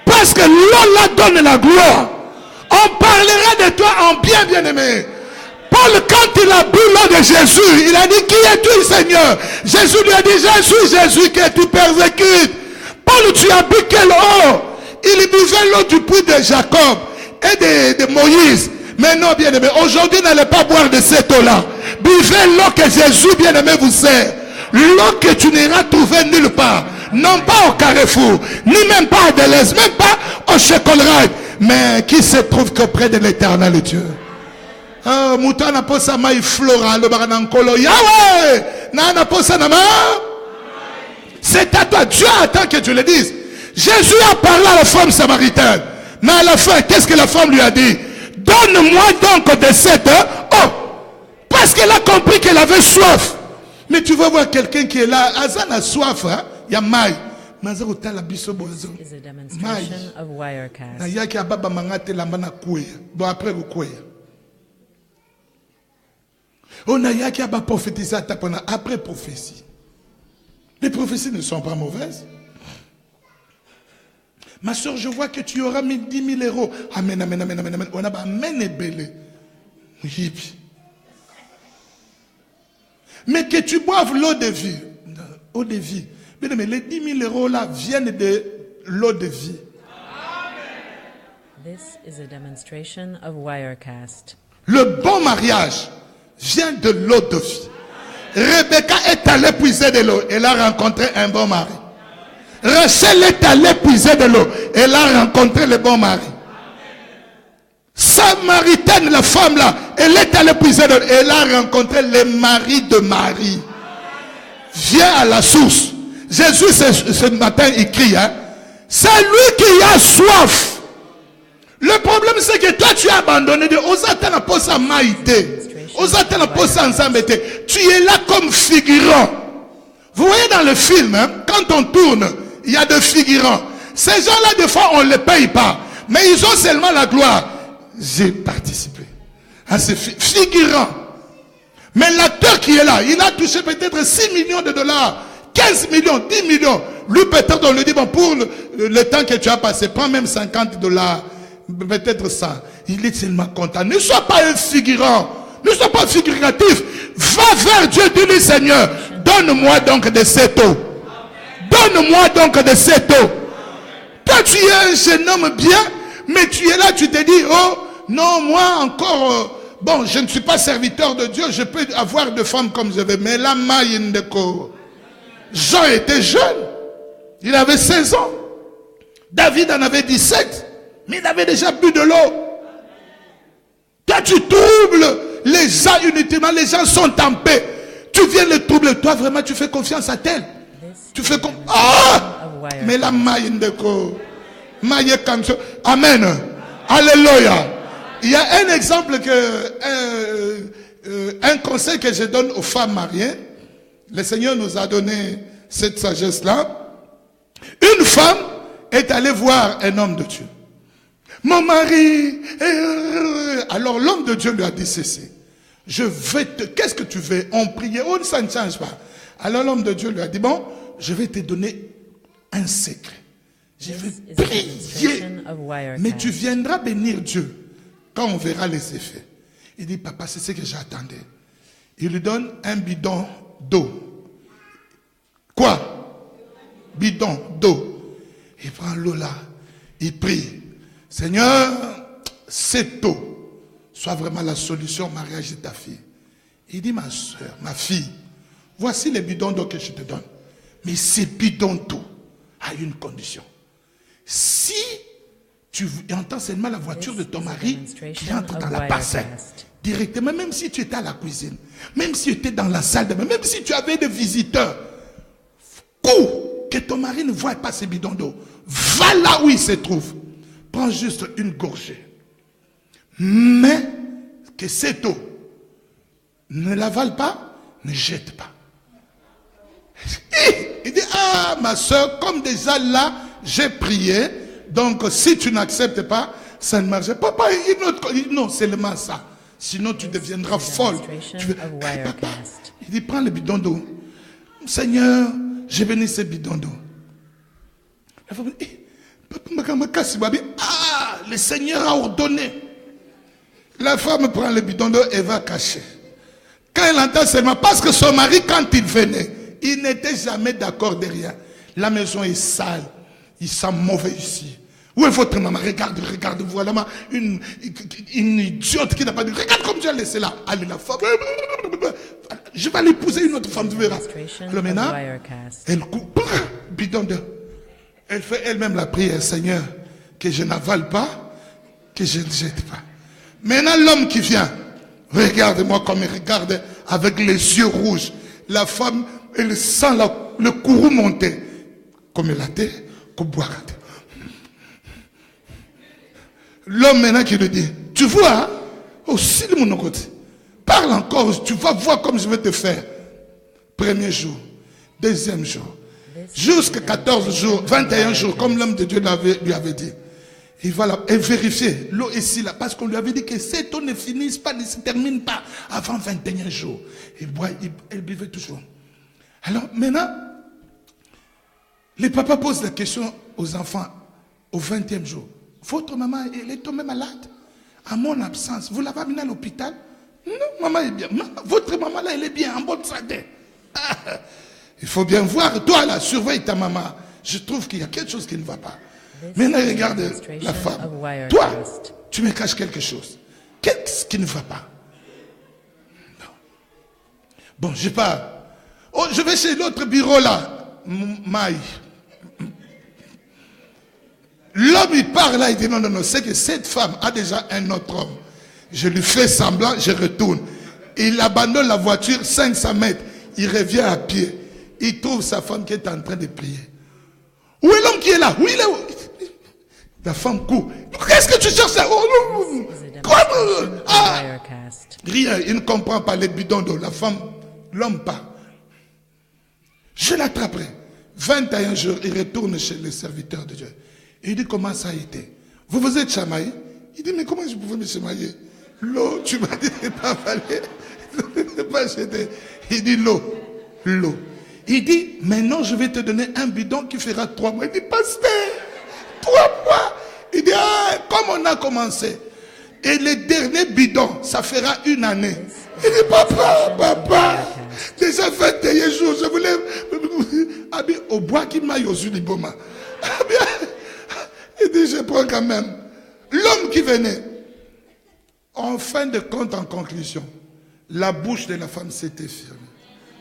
Parce que l'eau là donne la gloire. On parlera de toi en bien, bien aimé. Paul, quand il a bu l'eau de Jésus, il a dit, qui es-tu, Seigneur? Jésus lui a dit, je suis Jésus que tu persécutes. Paul, tu as bu quelle eau? Il buvait l'eau du puits de Jacob et de Moïse. Mais non, bien aimé, aujourd'hui, n'allez pas boire de cette eau-là. Buvez l'eau que Jésus, bien aimé, vous sert. L'eau que tu n'iras trouver nulle part. Non pas au Carrefour, ni même pas à Deleuze, même pas au Chocolat, mais qui se trouve qu'auprès de l'Éternel Dieu. Oh, Moutana posa mai flora, le baranankolo, Yahweh, nana posa nama. C'est à toi, Dieu attend que tu le dises. Jésus a parlé à la femme samaritaine. Mais à la fin, qu'est-ce que la femme lui a dit? Donne-moi donc de cette eau. Parce qu'elle a compris qu'elle avait soif. Mais tu vas voir quelqu'un qui est là, Azan a soif, hein? Il y a maï. Bon après vous quoi? On a yaki à prophétiser après prophétie. Les prophéties ne sont pas mauvaises. Ma soeur, je vois que tu auras mis 10 000 euros. Amen, amen, amen, amen, amen. On a amen et belé. Mais que tu boives l'eau de vie. Eau de vie. Mais les 10 000 euros là viennent de l'eau de vie. This is a demonstration of Wirecast. Le bon mariage vient de l'eau de vie. Rebecca est allée puiser de l'eau. Elle a rencontré un bon mari. Rachel est allée puiser de l'eau. Elle a rencontré le bon mari. Samaritaine, la femme là, elle est allée puiser de l'eau. Elle a rencontré le mari de Marie. Viens à la source. Jésus ce matin il crie, hein? C'est lui qui a soif. Le problème c'est que toi tu as abandonné de Osatana posa maïté. Osatana posa ensemble. Tu es là comme figurant. Vous voyez dans le film, hein, quand on tourne, il y a des figurants. Ces gens-là, des fois, on ne les paye pas. Mais ils ont seulement la gloire. J'ai participé à ces figurants. Mais l'acteur qui est là, il a touché peut-être 6 millions de dollars, 15 millions, 10 millions. Lui, peut-être, on lui dit, bon, pour le temps que tu as passé, prends même 50 dollars, peut-être 100. Il est tellement content. Ne sois pas un figurant. Ne sois pas figuratif. Va vers Dieu, dis-lui, Seigneur, donne-moi donc de cette eau. Donne-moi donc de cette eau. Toi, tu es un jeune homme bien, mais tu es là, tu te dis, oh, non, moi encore, bon, je ne suis pas serviteur de Dieu, je peux avoir de femmes comme je veux, mais la maille de corps. Jean était jeune, il avait 16 ans. David en avait 17, mais il avait déjà bu de l'eau. Toi, tu troubles les gens inutilement, les gens sont en paix. Tu viens les troubler. Toi, vraiment, tu fais confiance à tel. Tu fais comme... Ah! Mais la maille de corps. Maille comme ça. Amen. Alléluia. Il y a un exemple un conseil que je donne aux femmes mariées. Le Seigneur nous a donné cette sagesse-là. Une femme est allée voir un homme de Dieu. Mon mari... Alors l'homme de Dieu lui a dit ceci. Je vais te... Qu'est-ce que tu veux? On priait, oh, ça ne change pas. Alors l'homme de Dieu lui a dit, bon, je vais te donner un secret. Je vais prier, mais tu viendras bénir Dieu quand on verra les effets. Il dit, papa, c'est ce que j'attendais. Il lui donne un bidon d'eau. Quoi? Bidon d'eau. Il prend l'eau là, il prie. Seigneur, cette eau soit vraiment la solution au mariage de ta fille. Il dit, ma soeur, ma fille, voici les bidons d'eau que je te donne. Mais ces bidons d'eau a une condition. Si tu entends seulement la voiture de ton mari qui entre dans la parcelle, directement, même si tu étais à la cuisine, même si tu étais dans la salle de bain, même si tu avais des visiteurs, que ton mari ne voie pas ces bidons d'eau, va là où il se trouve, prends juste une gorgée, mais que cette eau ne l'avale pas, ne jette pas. Il dit, ah ma soeur, comme déjà là j'ai prié, donc si tu n'acceptes pas, ça ne marche pas. Papa, non, seulement ça. Sinon tu deviendras folle. Papa, il dit, prends le bidon d'eau. Seigneur, j'ai béni ce bidon d'eau. La femme dit, ah, le Seigneur a ordonné. La femme prend le bidon d'eau et va cacher. Quand elle entend seulement, parce que son mari, quand il venait, il n'était jamais d'accord de rien. La maison est sale. Il sent mauvais ici. Où est votre maman? Regarde, voilà une idiote qui n'a pas dit. Regarde comme tu as laissé là. Allez, la femme. Je vais l'épouser une autre femme, tu verras. Alors maintenant, elle coupe, bidon d'eau. Elle fait elle-même la prière, Seigneur, que je n'avale pas, que je ne jette pas. Maintenant, l'homme qui vient, regarde-moi comme il regarde avec les yeux rouges. La femme, elle sent le courroux monter. Comme elle a dit, comme boire. L'homme maintenant qui lui dit, tu vois, aussi de mon côté, parle encore, tu vas voir comme je vais te faire. Premier jour, deuxième jour, jusqu'à 14 jours, 21 jours, comme l'homme de Dieu lui avait dit. Il va vérifier, l'eau est ici là, parce qu'on lui avait dit que cette eau ne finisse pas, ne se termine pas avant 21 jours. Il boit, elle buvait toujours. Alors maintenant, les papas posent la question aux enfants au 20e jour. Votre maman, elle est tombée malade à mon absence. Vous l'avez amenée à l'hôpital? Non, maman est bien. Votre maman là, elle est bien, en bonne santé. Ah, il faut bien voir, toi là, surveille ta maman. Je trouve qu'il y a quelque chose qui ne va pas. Maintenant, regarde la femme. Toi, tu me caches quelque chose. Qu'est-ce qui ne va pas? Non. Bon, je pars. Oh, je vais chez l'autre bureau là. Maï. L'homme, il part là, il dit non, c'est que cette femme a déjà un autre homme. Je lui fais semblant, je retourne. Il abandonne la voiture 500 mètres. Il revient à pied. Il trouve sa femme qui est en train de prier. Où est l'homme qui est là? Où il est? La femme court. Qu'est-ce que tu cherches? Quoi? Ah! Rien, il ne comprend pas les bidons d'eau. La femme, l'homme part. Je l'attraperai. 21 jours, il retourne chez les serviteurs de Dieu. Il dit, comment ça a été? Vous vous êtes chamaillé? Il dit, mais comment je pouvais me chamailler? L'eau, tu m'as dit, n'est pas valée. Pas jeté. Il dit, l'eau. Il dit, maintenant je vais te donner un bidon qui fera 3 mois. Il dit, pasteur, 3 mois. Il dit, ah, comme on a commencé. Et le dernier bidon, ça fera 1 année. Il dit, papa, déjà 21 jours, je voulais au bois qui m'a yosu du boma. Il dit, je prends quand même. L'homme qui venait, en fin de compte, en conclusion, la bouche de la femme s'était fermée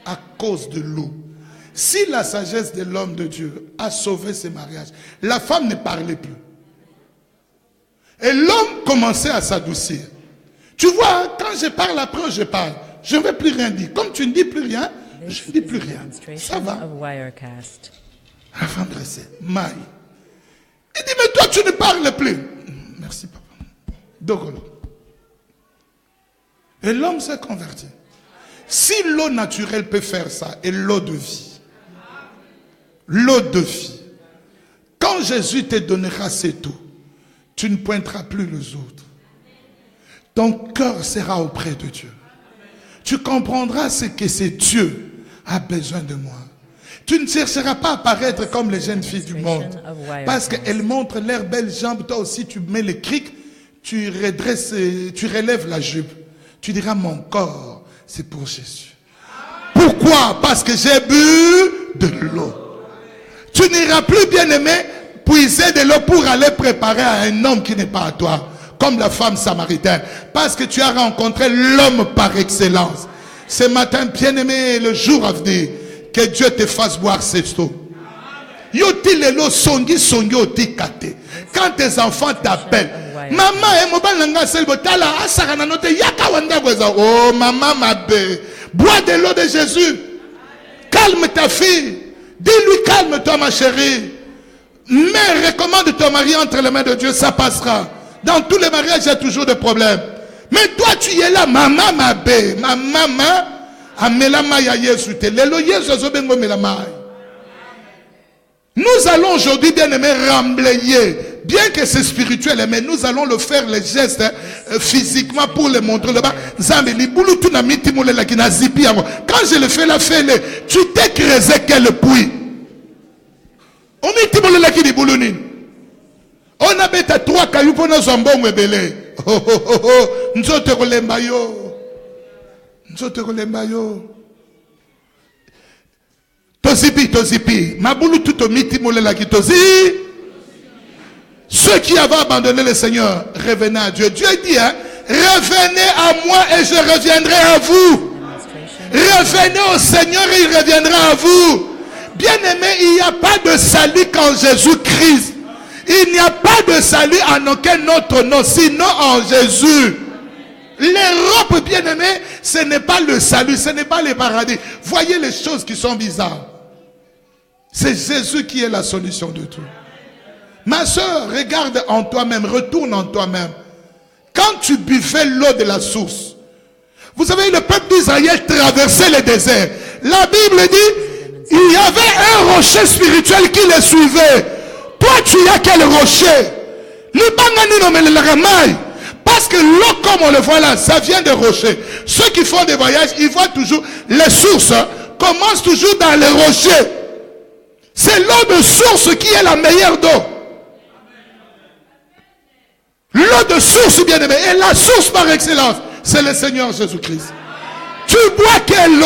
à cause de l'eau. Si la sagesse de l'homme de Dieu a sauvé ce mariage, la femme ne parlait plus. Et l'homme commençait à s'adoucir. Tu vois, quand je parle après, je parle. Je ne vais plus rien dire. Comme tu ne dis plus rien, je ne dis plus rien. Ça va. La femme dressée. Maï. Il dit, mais toi, tu ne parles plus. Merci, papa. Dogolo. Et l'homme s'est converti. Si l'eau naturelle peut faire ça, et l'eau de vie, quand Jésus te donnera cette eau, tu ne pointeras plus les autres. Ton cœur sera auprès de Dieu. tu comprendras ce que c'est Dieu a besoin de moi. Tu ne chercheras pas à paraître comme les jeunes filles du monde. Parce qu'elles montrent leurs belles jambes. Toi aussi, tu mets les crics, tu redresses, tu relèves la jupe. Tu diras, mon corps, c'est pour Jésus. Pourquoi? Parce que j'ai bu de l'eau. Tu n'iras plus, bien-aimé, puiser de l'eau pour aller préparer à un homme qui n'est pas à toi. Comme la femme samaritaine. Parce que tu as rencontré l'homme par excellence. Ce matin, bien-aimé, le jour à venir, que Dieu te fasse boire cette eau. Yoti lelo songi songi oti kate. Quand tes enfants t'appellent, maman et mobile nanga selbotala asara note yaka wanda boza. Oh maman ma belle, bois de l'eau de Jésus. Calme ta fille. Dis-lui calme-toi ma chérie. Mais recommande ton mari entre les mains de Dieu, ça passera. Dans tous les mariages, il y a toujours des problèmes. Mais toi tu es là, maman ma belle, ma maman. Nous allons aujourd'hui, bien aimé, remblayer. Bien que c'est spirituel, mais nous allons le faire, les gestes physiquement pour le montrer là-bas. Quand je le fais là, fais-le. Tu t'es creusé quel puits? On a bêta 3 cailloux pour nos zambons et belé. Oh oh oh oh. Nous autres relembayo. Tozipi, Maboulou tout au miti molela qui tozi. Ceux qui avaient abandonné le Seigneur, revenez à Dieu. Dieu dit, hein, revenez à moi et je reviendrai à vous. Revenez au Seigneur et il reviendra à vous. Bien-aimé, il n'y a pas de salut qu'en Jésus-Christ. Il n'y a pas de salut en aucun autre nom, sinon en Jésus. L'Europe, bien-aimé, ce n'est pas le salut, ce n'est pas le paradis. Voyez les choses qui sont bizarres. C'est Jésus qui est la solution de tout. Ma soeur, regarde en toi-même, retourne en toi-même. Quand tu buvais l'eau de la source, vous savez, le peuple d'Israël traversait le désert. La Bible dit, il y avait un rocher spirituel qui les suivait. Toi, tu as quel rocher? Parce que l'eau, comme on le voit là, ça vient des rochers. Ceux qui font des voyages, ils voient toujours les sources. Commencent toujours dans les rochers. C'est l'eau de source qui est la meilleure d'eau. L'eau de source, bien aimé, et la source par excellence, c'est le Seigneur Jésus-Christ. Tu bois quelle eau?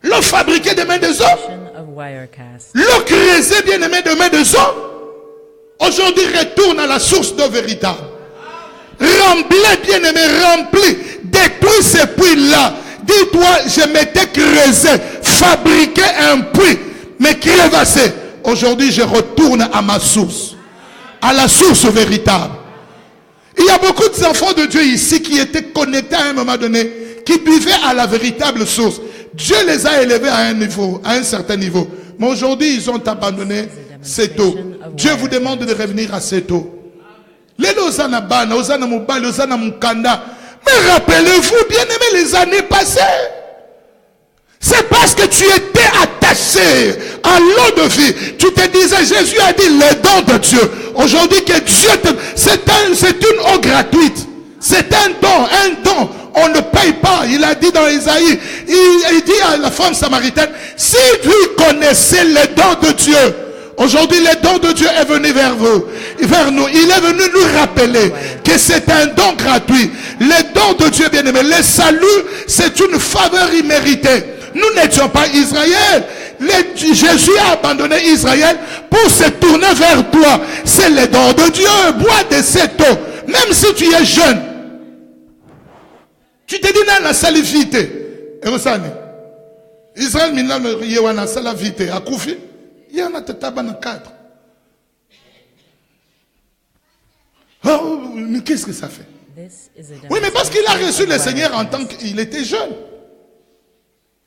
L'eau fabriquée de mains des hommes. L'eau creusée, bien aimé, de mains des hommes. Aujourd'hui, retourne à la source d'eau véritable. Remplis, bien-aimé, remplis. Détruis ces puits-là. Dis-toi, je m'étais creusé, fabriqué un puits, mais crevassé. Aujourd'hui, je retourne à ma source. À la source véritable. Il y a beaucoup d'enfants de Dieu ici qui étaient connectés à un moment donné, qui buvaient à la véritable source. Dieu les a élevés à un niveau, à un certain niveau. Mais aujourd'hui, ils ont abandonné cette eau. Dieu vous demande de revenir à cette eau. Mais rappelez-vous, bien aimé, les années passées. C'est parce que tu étais attaché à l'eau de vie. Tu te disais, Jésus a dit les dons de Dieu. Aujourd'hui que Dieu te... C'est une eau gratuite. C'est un don. On ne paye pas. Il a dit dans Isaïe, il dit à la femme samaritaine, si tu connaissais les dons de Dieu, aujourd'hui le don de Dieu est venu vers vous, vers nous. Il est venu nous rappeler que c'est un don gratuit. Les dons de Dieu, bien aimé, le salut, c'est une faveur imméritée. Nous n'étions pas Israël. Jésus a abandonné Israël pour se tourner vers toi. C'est le don de Dieu. Bois de cette eau. Même si tu es jeune. Tu te dis dans la salivité. Israël minna yewana salavité. A Koufi. Il y en a tataba 4. Oh, mais qu'est-ce que ça fait? Oui, mais parce qu'il a reçu le Seigneur en tant qu'il était jeune.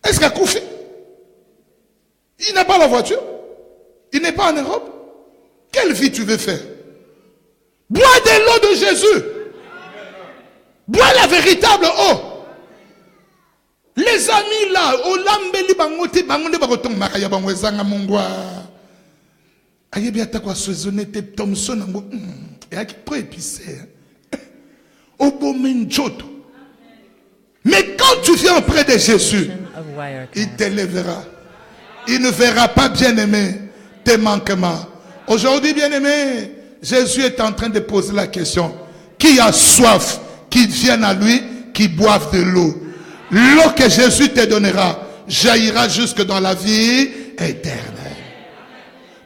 Est-ce qu'à Koufi, il n'a pas la voiture? Il n'est pas en Europe? Quelle vie tu veux faire? Bois de l'eau de Jésus. Bois la véritable eau. Les amis là, au lambeli bangoti bangonde baroton makaya bangwezanga mungwa. Ayebi atakwa soisonné te Thomson ngo. Et qui peut épicer. Mais quand tu viens auprès de Jésus, il t'élèvera. Il ne verra pas, bien-aimé, tes manquements. Aujourd'hui, bien-aimé, Jésus est en train de poser la question. Qui a soif, qu'il vienne à lui, qui boive de l'eau. L'eau que Jésus te donnera jaillira jusque dans la vie éternelle.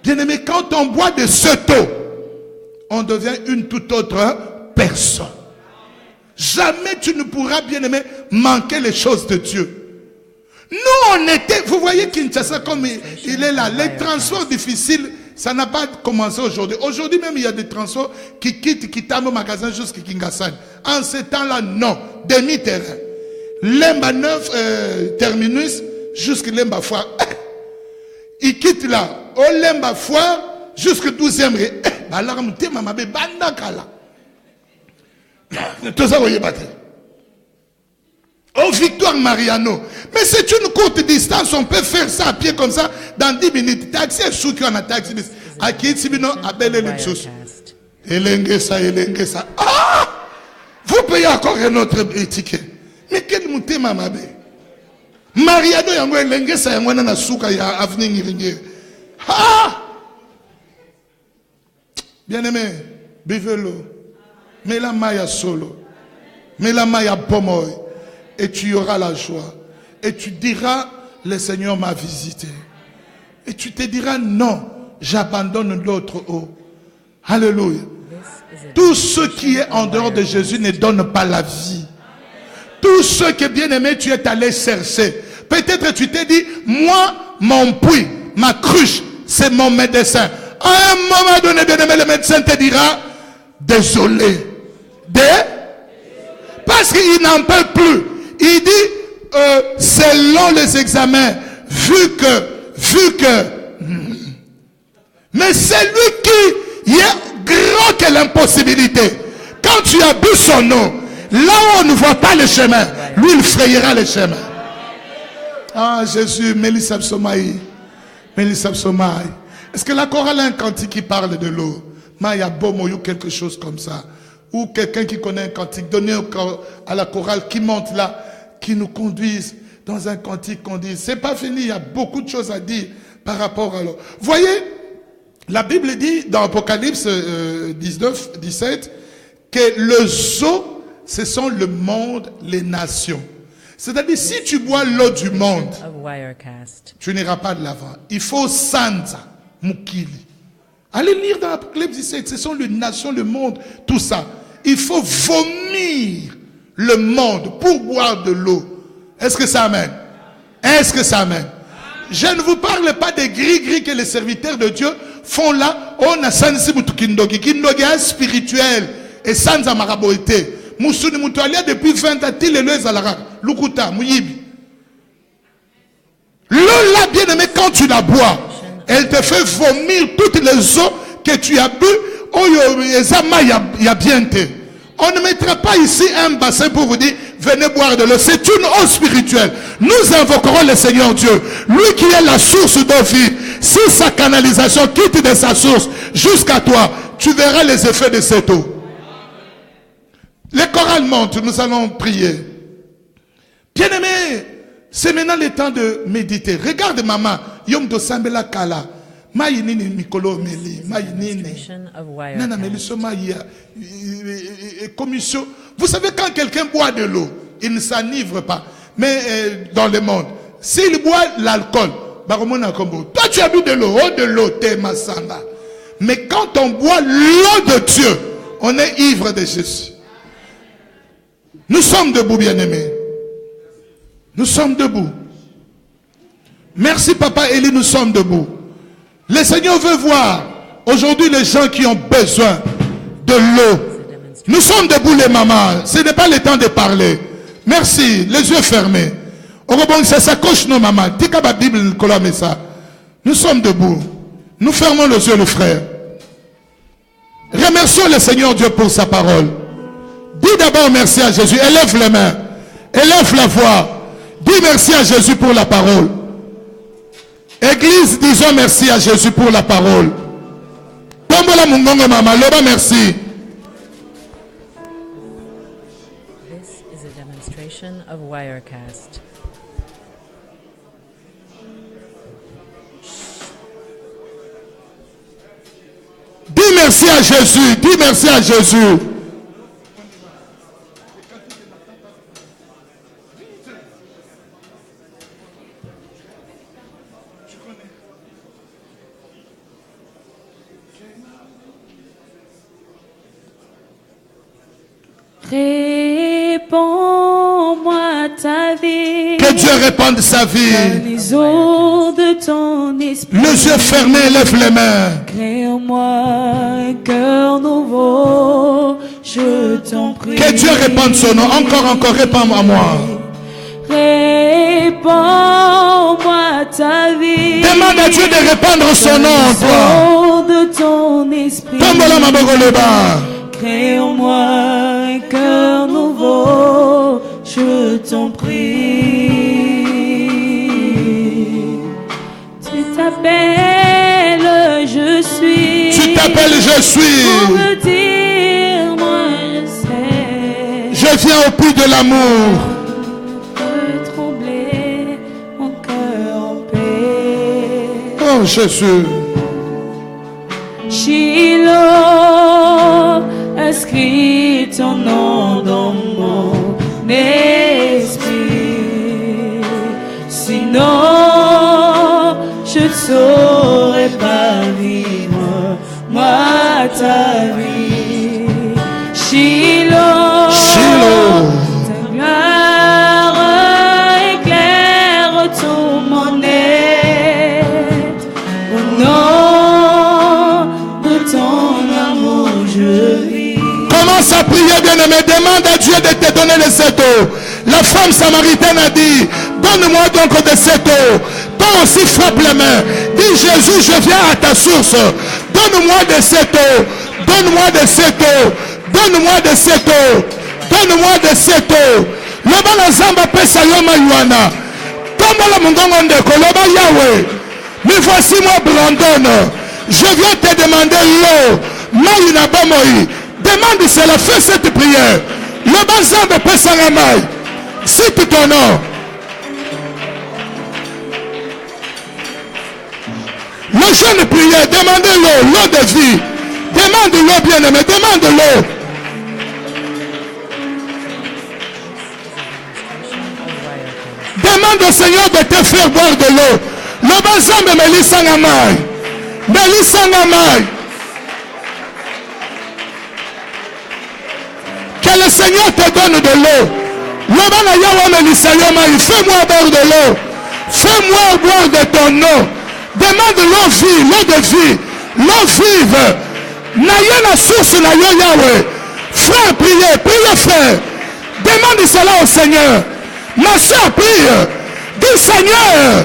Bien-aimé, quand on boit de cette eau, on devient une toute autre personne. Jamais tu ne pourras, bien-aimé, manquer les choses de Dieu. Nous, on était, vous voyez Kinshasa comme il est là. Les transports difficiles, ça n'a pas commencé aujourd'hui. Aujourd'hui même, il y a des transports qui quittent Kitamo magasin jusqu'à Kingassan. En ce temps-là, non. Demi-terrain. Lemba 9 terminus jusqu'à Lemba Foire. Ils quittent là. Au Lemba Foire jusqu'à 12e rue. Tout ça, vous voyez, au Victoire Mariano. Mais c'est une courte distance, on peut faire ça à pied comme ça dans 10 minutes. Taxi, sous qui on a taxi. À qui est-ce à belle élection? Elengue ça. Ah! Vous payez encore un autre ticket. Mais quel mouté mamabe? Mariano yango elengue ça yango na souka ya avenue Ngiringue. Ah! Bien-aimé, buvez l'eau. Mais la maya solo. Mais la maya pomoy. Et tu auras la joie. Et tu diras, le Seigneur m'a visité. Et tu te diras, non, j'abandonne l'autre eau. Alléluia. Tout ce qui est en dehors de Jésus ne donne pas la vie. Tout ce que, bien aimé, tu es allé chercher. Peut-être tu t'es dit, moi, mon puits, ma cruche, c'est mon médecin. À un moment donné, bien aimé, le médecin te dira, désolé. Parce qu'il n'en peut plus. Il dit, selon les examens, vu que, mais c'est lui qui est grand que l'impossibilité. Quand tu as bu son eau, là où on ne voit pas le chemin, lui il frayera le chemin. Ah Jésus, Mélissa Psomaï. Est-ce que la chorale a un cantique qui parle de l'eau? Maya Bomo ou quelque chose comme ça. Ou quelqu'un qui connaît un cantique, donné à la chorale qui monte là, qui nous conduise dans un cantique qu'on dit. C'est pas fini, il y a beaucoup de choses à dire par rapport à l'eau. Voyez, la Bible dit dans Apocalypse 19, 17, que les eaux, ce sont le monde, les nations. C'est-à-dire, si tu bois l'eau du monde, tu n'iras pas de l'avant. Il faut Sanza, Mukili. Allez lire dans Apocalypse 17, ce sont les nations, le monde, tout ça. Il faut vomir le monde pour boire de l'eau. Est-ce que ça amène? Est-ce que ça amène? Je ne vous parle pas des gris-gris que les serviteurs de Dieu font là. On a sansi mutukindogi. Kindogi est spirituel et sans amaraboité. Mousouni mutualia depuis 20 ans, il est le zalara. Lukuta, mouyibi. L'eau là, bien aimé, quand tu la bois, elle te fait vomir toutes les eaux que tu as bu. Oh, il y a bien été. On ne mettra pas ici un bassin pour vous dire, venez boire de l'eau. C'est une eau spirituelle. Nous invoquerons le Seigneur Dieu. Lui qui est la source d'eau vive. Si sa canalisation quitte de sa source jusqu'à toi, tu verras les effets de cette eau. Les chorales montent, nous allons prier. Bien-aimé, c'est maintenant le temps de méditer. Regarde maman, Yom do Sambela Kala. Maïnini Mikolo Meli, Maïnini. Nana Melisoma commission. Vous savez, quand quelqu'un boit de l'eau, il ne s'enivre pas. Mais dans le monde, s'il boit l'alcool, toi tu as bu de l'eau, t'es Massamba. Mais quand on boit l'eau de Dieu, on est ivre de Jésus. Nous sommes debout, bien-aimés. Nous sommes debout. Merci, Papa Élie, nous sommes debout. Le Seigneur veut voir aujourd'hui les gens qui ont besoin de l'eau. Nous sommes debout, les mamans. Ce n'est pas le temps de parler. Merci. Les yeux fermés. Ça s'accroche nos mamans. Nous sommes debout. Nous fermons les yeux, le frère. Remercions le Seigneur Dieu pour sa parole. Dis d'abord merci à Jésus. Élève les mains. Élève la voix. Dis merci à Jésus pour la parole. Église, disons merci à Jésus pour la parole. Tombola mungongo mama, loba merci. demonstration of Wirecast. Dis merci à Jésus, dis merci à Jésus. Réponds-moi ta vie. Que Dieu réponde sa vie. Les eaux de ton esprit. Les yeux fermés, lève les mains. Crée en moi un cœur nouveau, je t'en prie. Que Dieu réponde son nom. Encore, réponds à moi. Réponds-moi ta vie. Demande à Dieu de répandre son nom, toi. Les eaux de ton esprit. Tombe-la, ma bogoleba. Crée en moi un cœur nouveau, je t'en prie. Tu t'appelles, je suis. Tu t'appelles, je suis. Pour me dire, moi je sais. Je viens au puits de l'amour. Peut trembler mon cœur en paix. Oh Jésus. Shiloh, inscris ton nom dans mon esprit. Sinon, je ne saurais pas vivre, moi, ta vie. Shiloh, ta gloire éclaire tout mon être. Au nom commence à prier, bien-aimé. Demande à Dieu de te donner les 7 eaux. La femme samaritaine a dit, donne-moi donc de cette eau. Toi aussi frappe les mains. Dis, Jésus, je viens à ta source. Donne-moi de cette eau. Donne-moi de cette eau. Donne-moi de cette eau. Donne-moi de cette eau. Le balazamba pesa yoma yuana. Tomba la mungongo ndeko. Loba Yahweh. Mais voici moi Brandon. Je viens te demander l'eau. Maïna Bamoï. Demande cela, fais cette prière. Le bazambe pesa ngamai. Cite ton nom. Le jeune prière, demandez l'eau, l'eau de vie. Demande l'eau, bien-aimé, demande l'eau. Demande au Seigneur de te faire boire de l'eau. Le bazambe me lisangamai. Me lisangamai. Que le Seigneur te donne de l'eau. Fais-moi boire de l'eau. Fais-moi boire de ton eau. Demande l'eau vie, l'eau de vie, l'eau vive. N'ayez la source, n'ayez Yahweh. Frère, priez, priez, frère. Demande cela au Seigneur. Ma soeur, prie. Dis, Seigneur,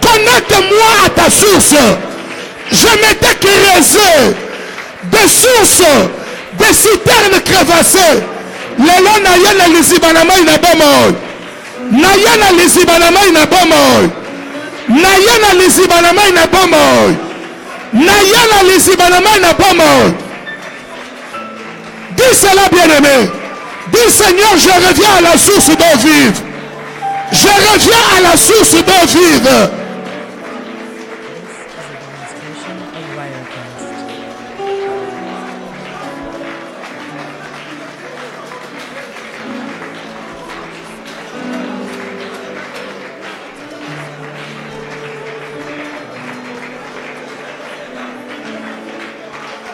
connecte-moi à ta source. Je m'étais creusé des sources, des citernes crevassées. Lelo nayana lisibanama inabomoy. Nayana lisibanama inabomoy. Nayana lisibanama inabomoy. Nayana lisibanama inabomoy. Dis cela, bien-aimé. Dis, Seigneur, je reviens à la source d'eau vive. Je reviens à la source d'eau vive.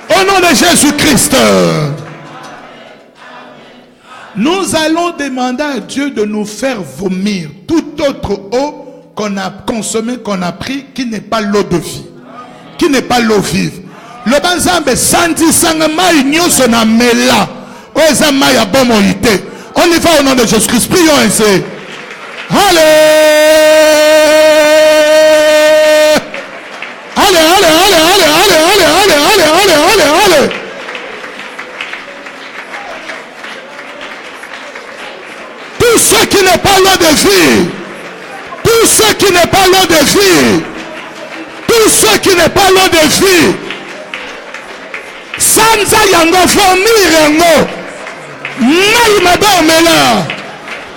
Au nom de Jésus-Christ, nous allons demander à Dieu de nous faire vomir toute autre eau qu'on a consommée, qu'on a pris, qui n'est pas l'eau de vie, qui n'est pas l'eau vive. Le banzambe santi sangamai nyoso na mela. Oeza maya bomoite. On y va au nom de Jésus-Christ. Prions ainsi. Allez. Allez, allez, allez, allez, allez, allez, allez, allez, allez, allez, allez. Tout ce qui n'est pas l'eau de vie, tout ce qui n'est pas l'eau de vie, tout ce qui n'est pas l'eau de vie, sanza yango vomir yango, mai madomela,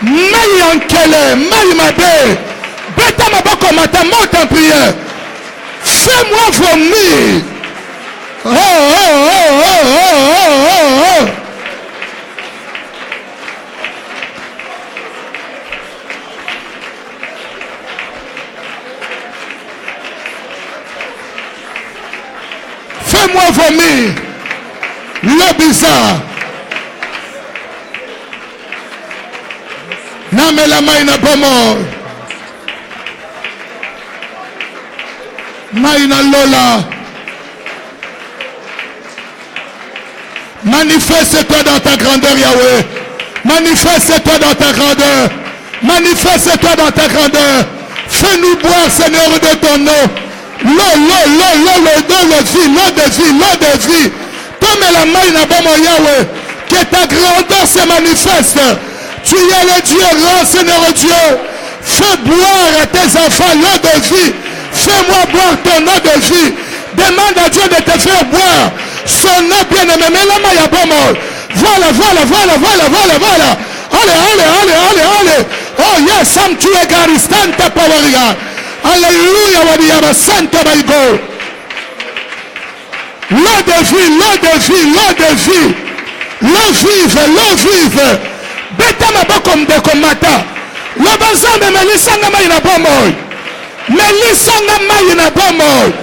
Maï Ankele, Maï Mabé, Beta Maboko Mata, monte en prière. Fais-moi vomir. Oh, oh, oh, oh, oh, oh, oh. Fais-moi vomir. Le bizarre. Namela maina bomo. Maina Lola. Manifeste-toi dans ta grandeur, Yahweh. Manifeste-toi dans ta grandeur. Manifeste-toi dans ta grandeur. Fais-nous boire, Seigneur, de ton nom. L'eau de vie, l'eau de vie, l'eau de vie. Comme la main bomo, Yahweh. Que ta grandeur se manifeste. Tu es le Dieu grand, Seigneur Dieu. Fais boire à tes enfants l'eau de vie. Fais-moi boire ton eau de vie. Demande à Dieu de te faire boire son eau bien-aimé. Mais la main bomo. Voilà. Allez. Oh yes, I'm to a God. Stand up, power. Alléluia, Wadiaba, Santa Baïgo. L'eau de vie, l'eau de vie, l'eau de vie. L'eau vive. Beta mabokom de komata. Le bazambe melisanga maïna bomoy. Melisanga maïna bomoy.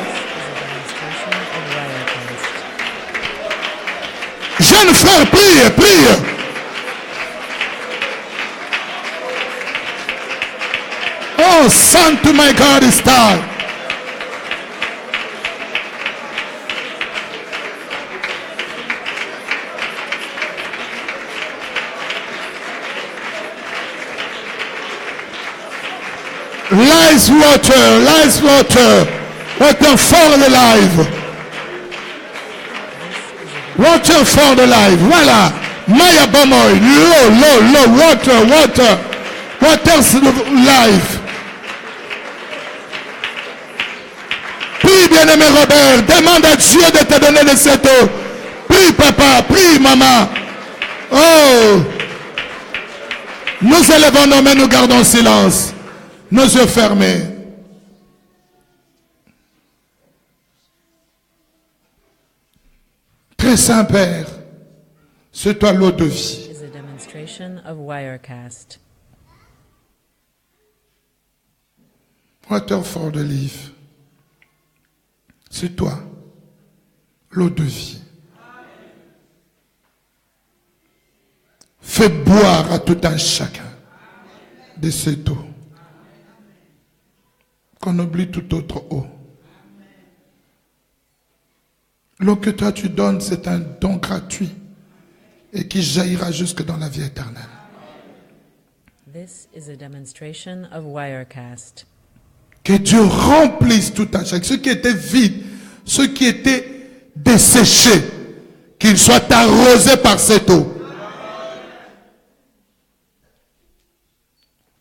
Jeune frère, prie. Oh, son to my God is time. Lies water for the life. Water for the life. Voilà. Maya bomoy. Low. Water. Water's life. Prie, bien-aimé Robert. Demande à Dieu de te donner de cette eau. Prie, papa. Prie, maman. Oh. Nous élevons nos mains, nous gardons silence. Nos yeux fermés. Très saint Père, c'est toi l'eau de vie. Is a demonstration of Wirecast. Water for the life. C'est toi l'eau de vie. Fais boire à tout un chacun de cette eau. Qu'on oublie toute autre eau. L'eau que toi tu donnes, c'est un don gratuit et qui jaillira jusque dans la vie éternelle. This is a demonstration of Wirecast. Que Dieu remplisse tout un chacun. Ce qui était vide, ce qui était desséché, qu'il soit arrosé par cette eau.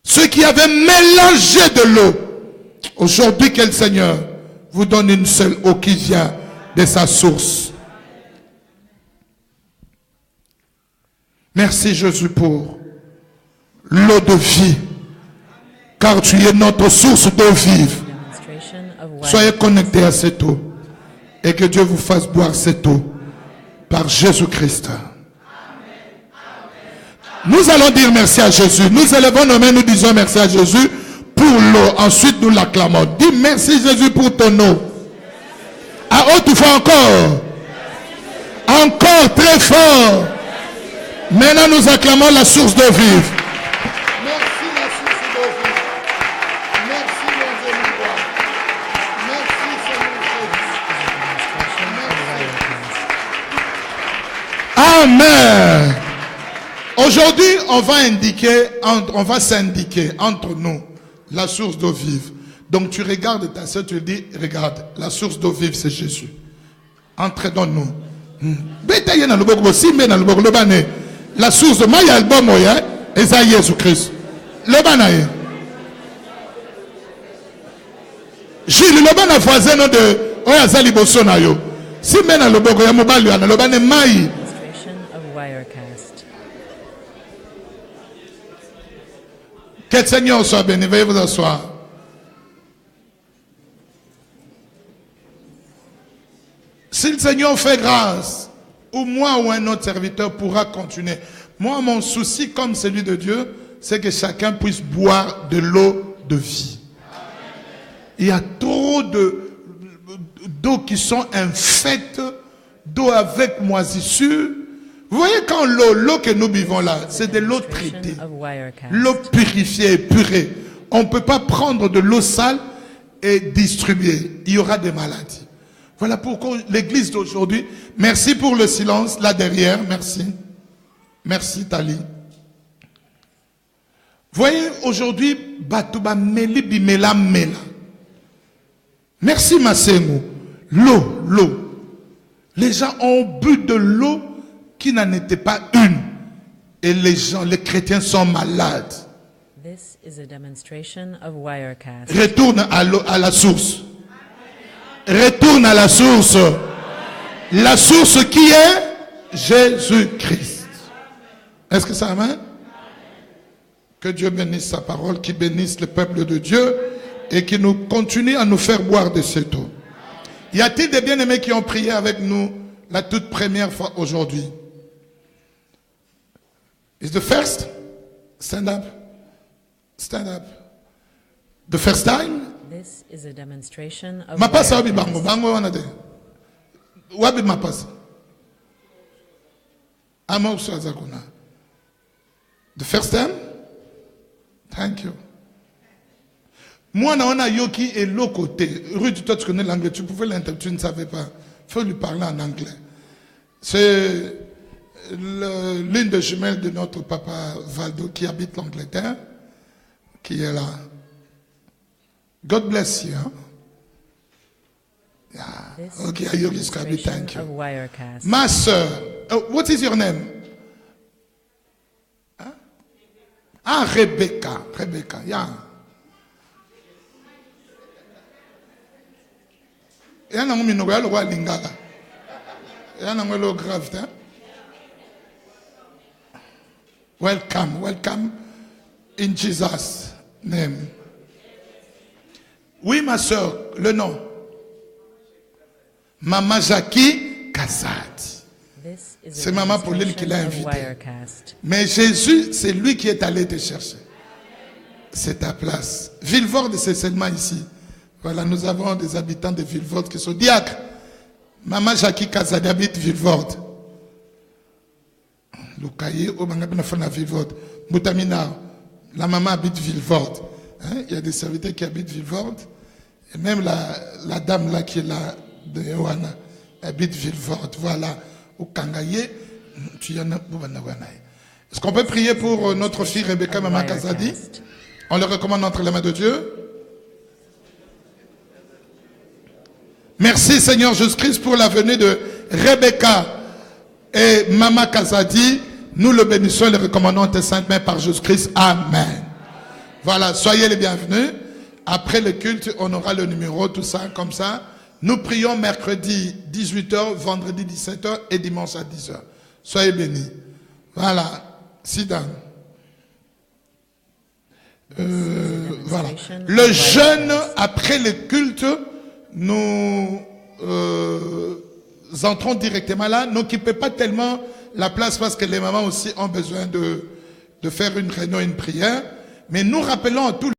Ceux qui avaient mélangé de l'eau, aujourd'hui, que le Seigneur vous donne une seule eau qui vient de sa source. Merci Jésus pour l'eau de vie, car tu es notre source d'eau vive. Soyez connectés à cette eau et que Dieu vous fasse boire cette eau par Jésus-Christ. Nous allons dire merci à Jésus. Nous élevons nos mains, nous disons merci à Jésus pour l'eau. Ensuite, nous l'acclamons. Dis merci Jésus pour ton eau. À haute voix encore. Encore très fort. Maintenant, nous acclamons la source d'eau vive. Merci la source d'eau vive. Merci mon Dieu, mon roi. Merci Seigneur Jésus. Amen. Aujourd'hui, on va s'indiquer entre nous la source d'eau vive. Donc tu regardes ta soeur, tu lui dis, regarde, la source d'eau vive c'est Jésus. Entrez dans nous. La source de Maya album, c'est Jésus-Christ. Le banaye. Gilles, le bana voisin de Oyazali Bosonayo. Si mena le bogo ya mobali ana le bana mai. Que le Seigneur soit béni. Veuillez vous asseoir. Si le Seigneur fait grâce, ou moi ou un autre serviteur pourra continuer. Moi, mon souci, comme celui de Dieu, c'est que chacun puisse boire de l'eau de vie. Il y a trop d'eau qui sont infectes, d'eau avec moisissure. Vous voyez quand l'eau que nous buvons là, c'est de l'eau traitée. L'eau purifiée et purée. On ne peut pas prendre de l'eau sale et distribuer. Il y aura des maladies. Voilà pourquoi l'église d'aujourd'hui, merci pour le silence là derrière, merci. Merci Tali. Voyez aujourd'hui, Batouba Meli Bimela Mela. Merci Massengou. L'eau. Les gens ont bu de l'eau qui n'en était pas une. Et les chrétiens sont malades. This is a demonstration of Wirecast. Retourne à la source. Retourne à la source. La source qui est Jésus-Christ. Est-ce que ça amène? Que Dieu bénisse sa parole, qu'il bénisse le peuple de Dieu et qu'il nous continue à nous faire boire de cette eau. Y a-t-il des bien-aimés qui ont prié avec nous la toute première fois aujourd'hui? Is the first? Stand up. Stand up. The first time? This is a demonstration of Mapasa wabi Wirecast. bango wanade. Wabi mapasa. Ama uswaza kuna. The first time? Thank you. Moi, naona Yoki est l'autre côté. Ruth, toi, tu connais l'anglais. Tu pouvais l'interpréter, tu ne savais pas. Il faut lui parler en anglais. C'est l'une des jumelles de notre papa Valdo qui habite l'Angleterre, qui est là. God bless you. Huh? Yeah. This Okay, is a Yogi Skabi, thank demonstration of you. Wirecast. Ma sœur, what is your name? Huh? Ah, Rebecca. Rebecca, yeah. Yana ngumi no ya lo kwa lingala. Yana ngelo grave, hein? Welcome in Jesus' name. Oui, ma soeur, le nom. Maman Jackie Kazad. This is a C'est Maman Pauline qui l'a demonstration of invité. Wirecast. Mais Jésus, c'est lui qui est allé te chercher. C'est ta place. Villevorde, c'est seulement ici. Voilà, nous avons des habitants de Villevorde qui sont diacres. Maman Jackie Kazad habite Villevorde. Lukaye, Obangabina Fana Villevorde. Moutamina, la maman habite Villevorde. Hein? Il y a des serviteurs qui habitent Villevorde. Et même la dame là qui est là, de Yohana, habite Villevorde. Voilà. Au Kangaye, tu y en as. Est-ce qu'on peut prier pour notre fille Rebecca Maman Kazadi? On le recommande entre les mains de Dieu. Merci Seigneur Jésus-Christ pour la venue de Rebecca et Maman Kazadi. Nous le bénissons et le recommandons en tes saintes mains par Jésus-Christ. Amen. Voilà, soyez les bienvenus. Après le culte, on aura le numéro, tout ça, comme ça. Nous prions mercredi 18h, vendredi 17h et dimanche à 10h. Soyez bénis. Voilà. Sit down. Voilà. Le jeûne, après le culte, nous entrons directement là. N'occupez pas tellement la place parce que les mamans aussi ont besoin de faire une réunion, une prière. Mais nous rappelons à tous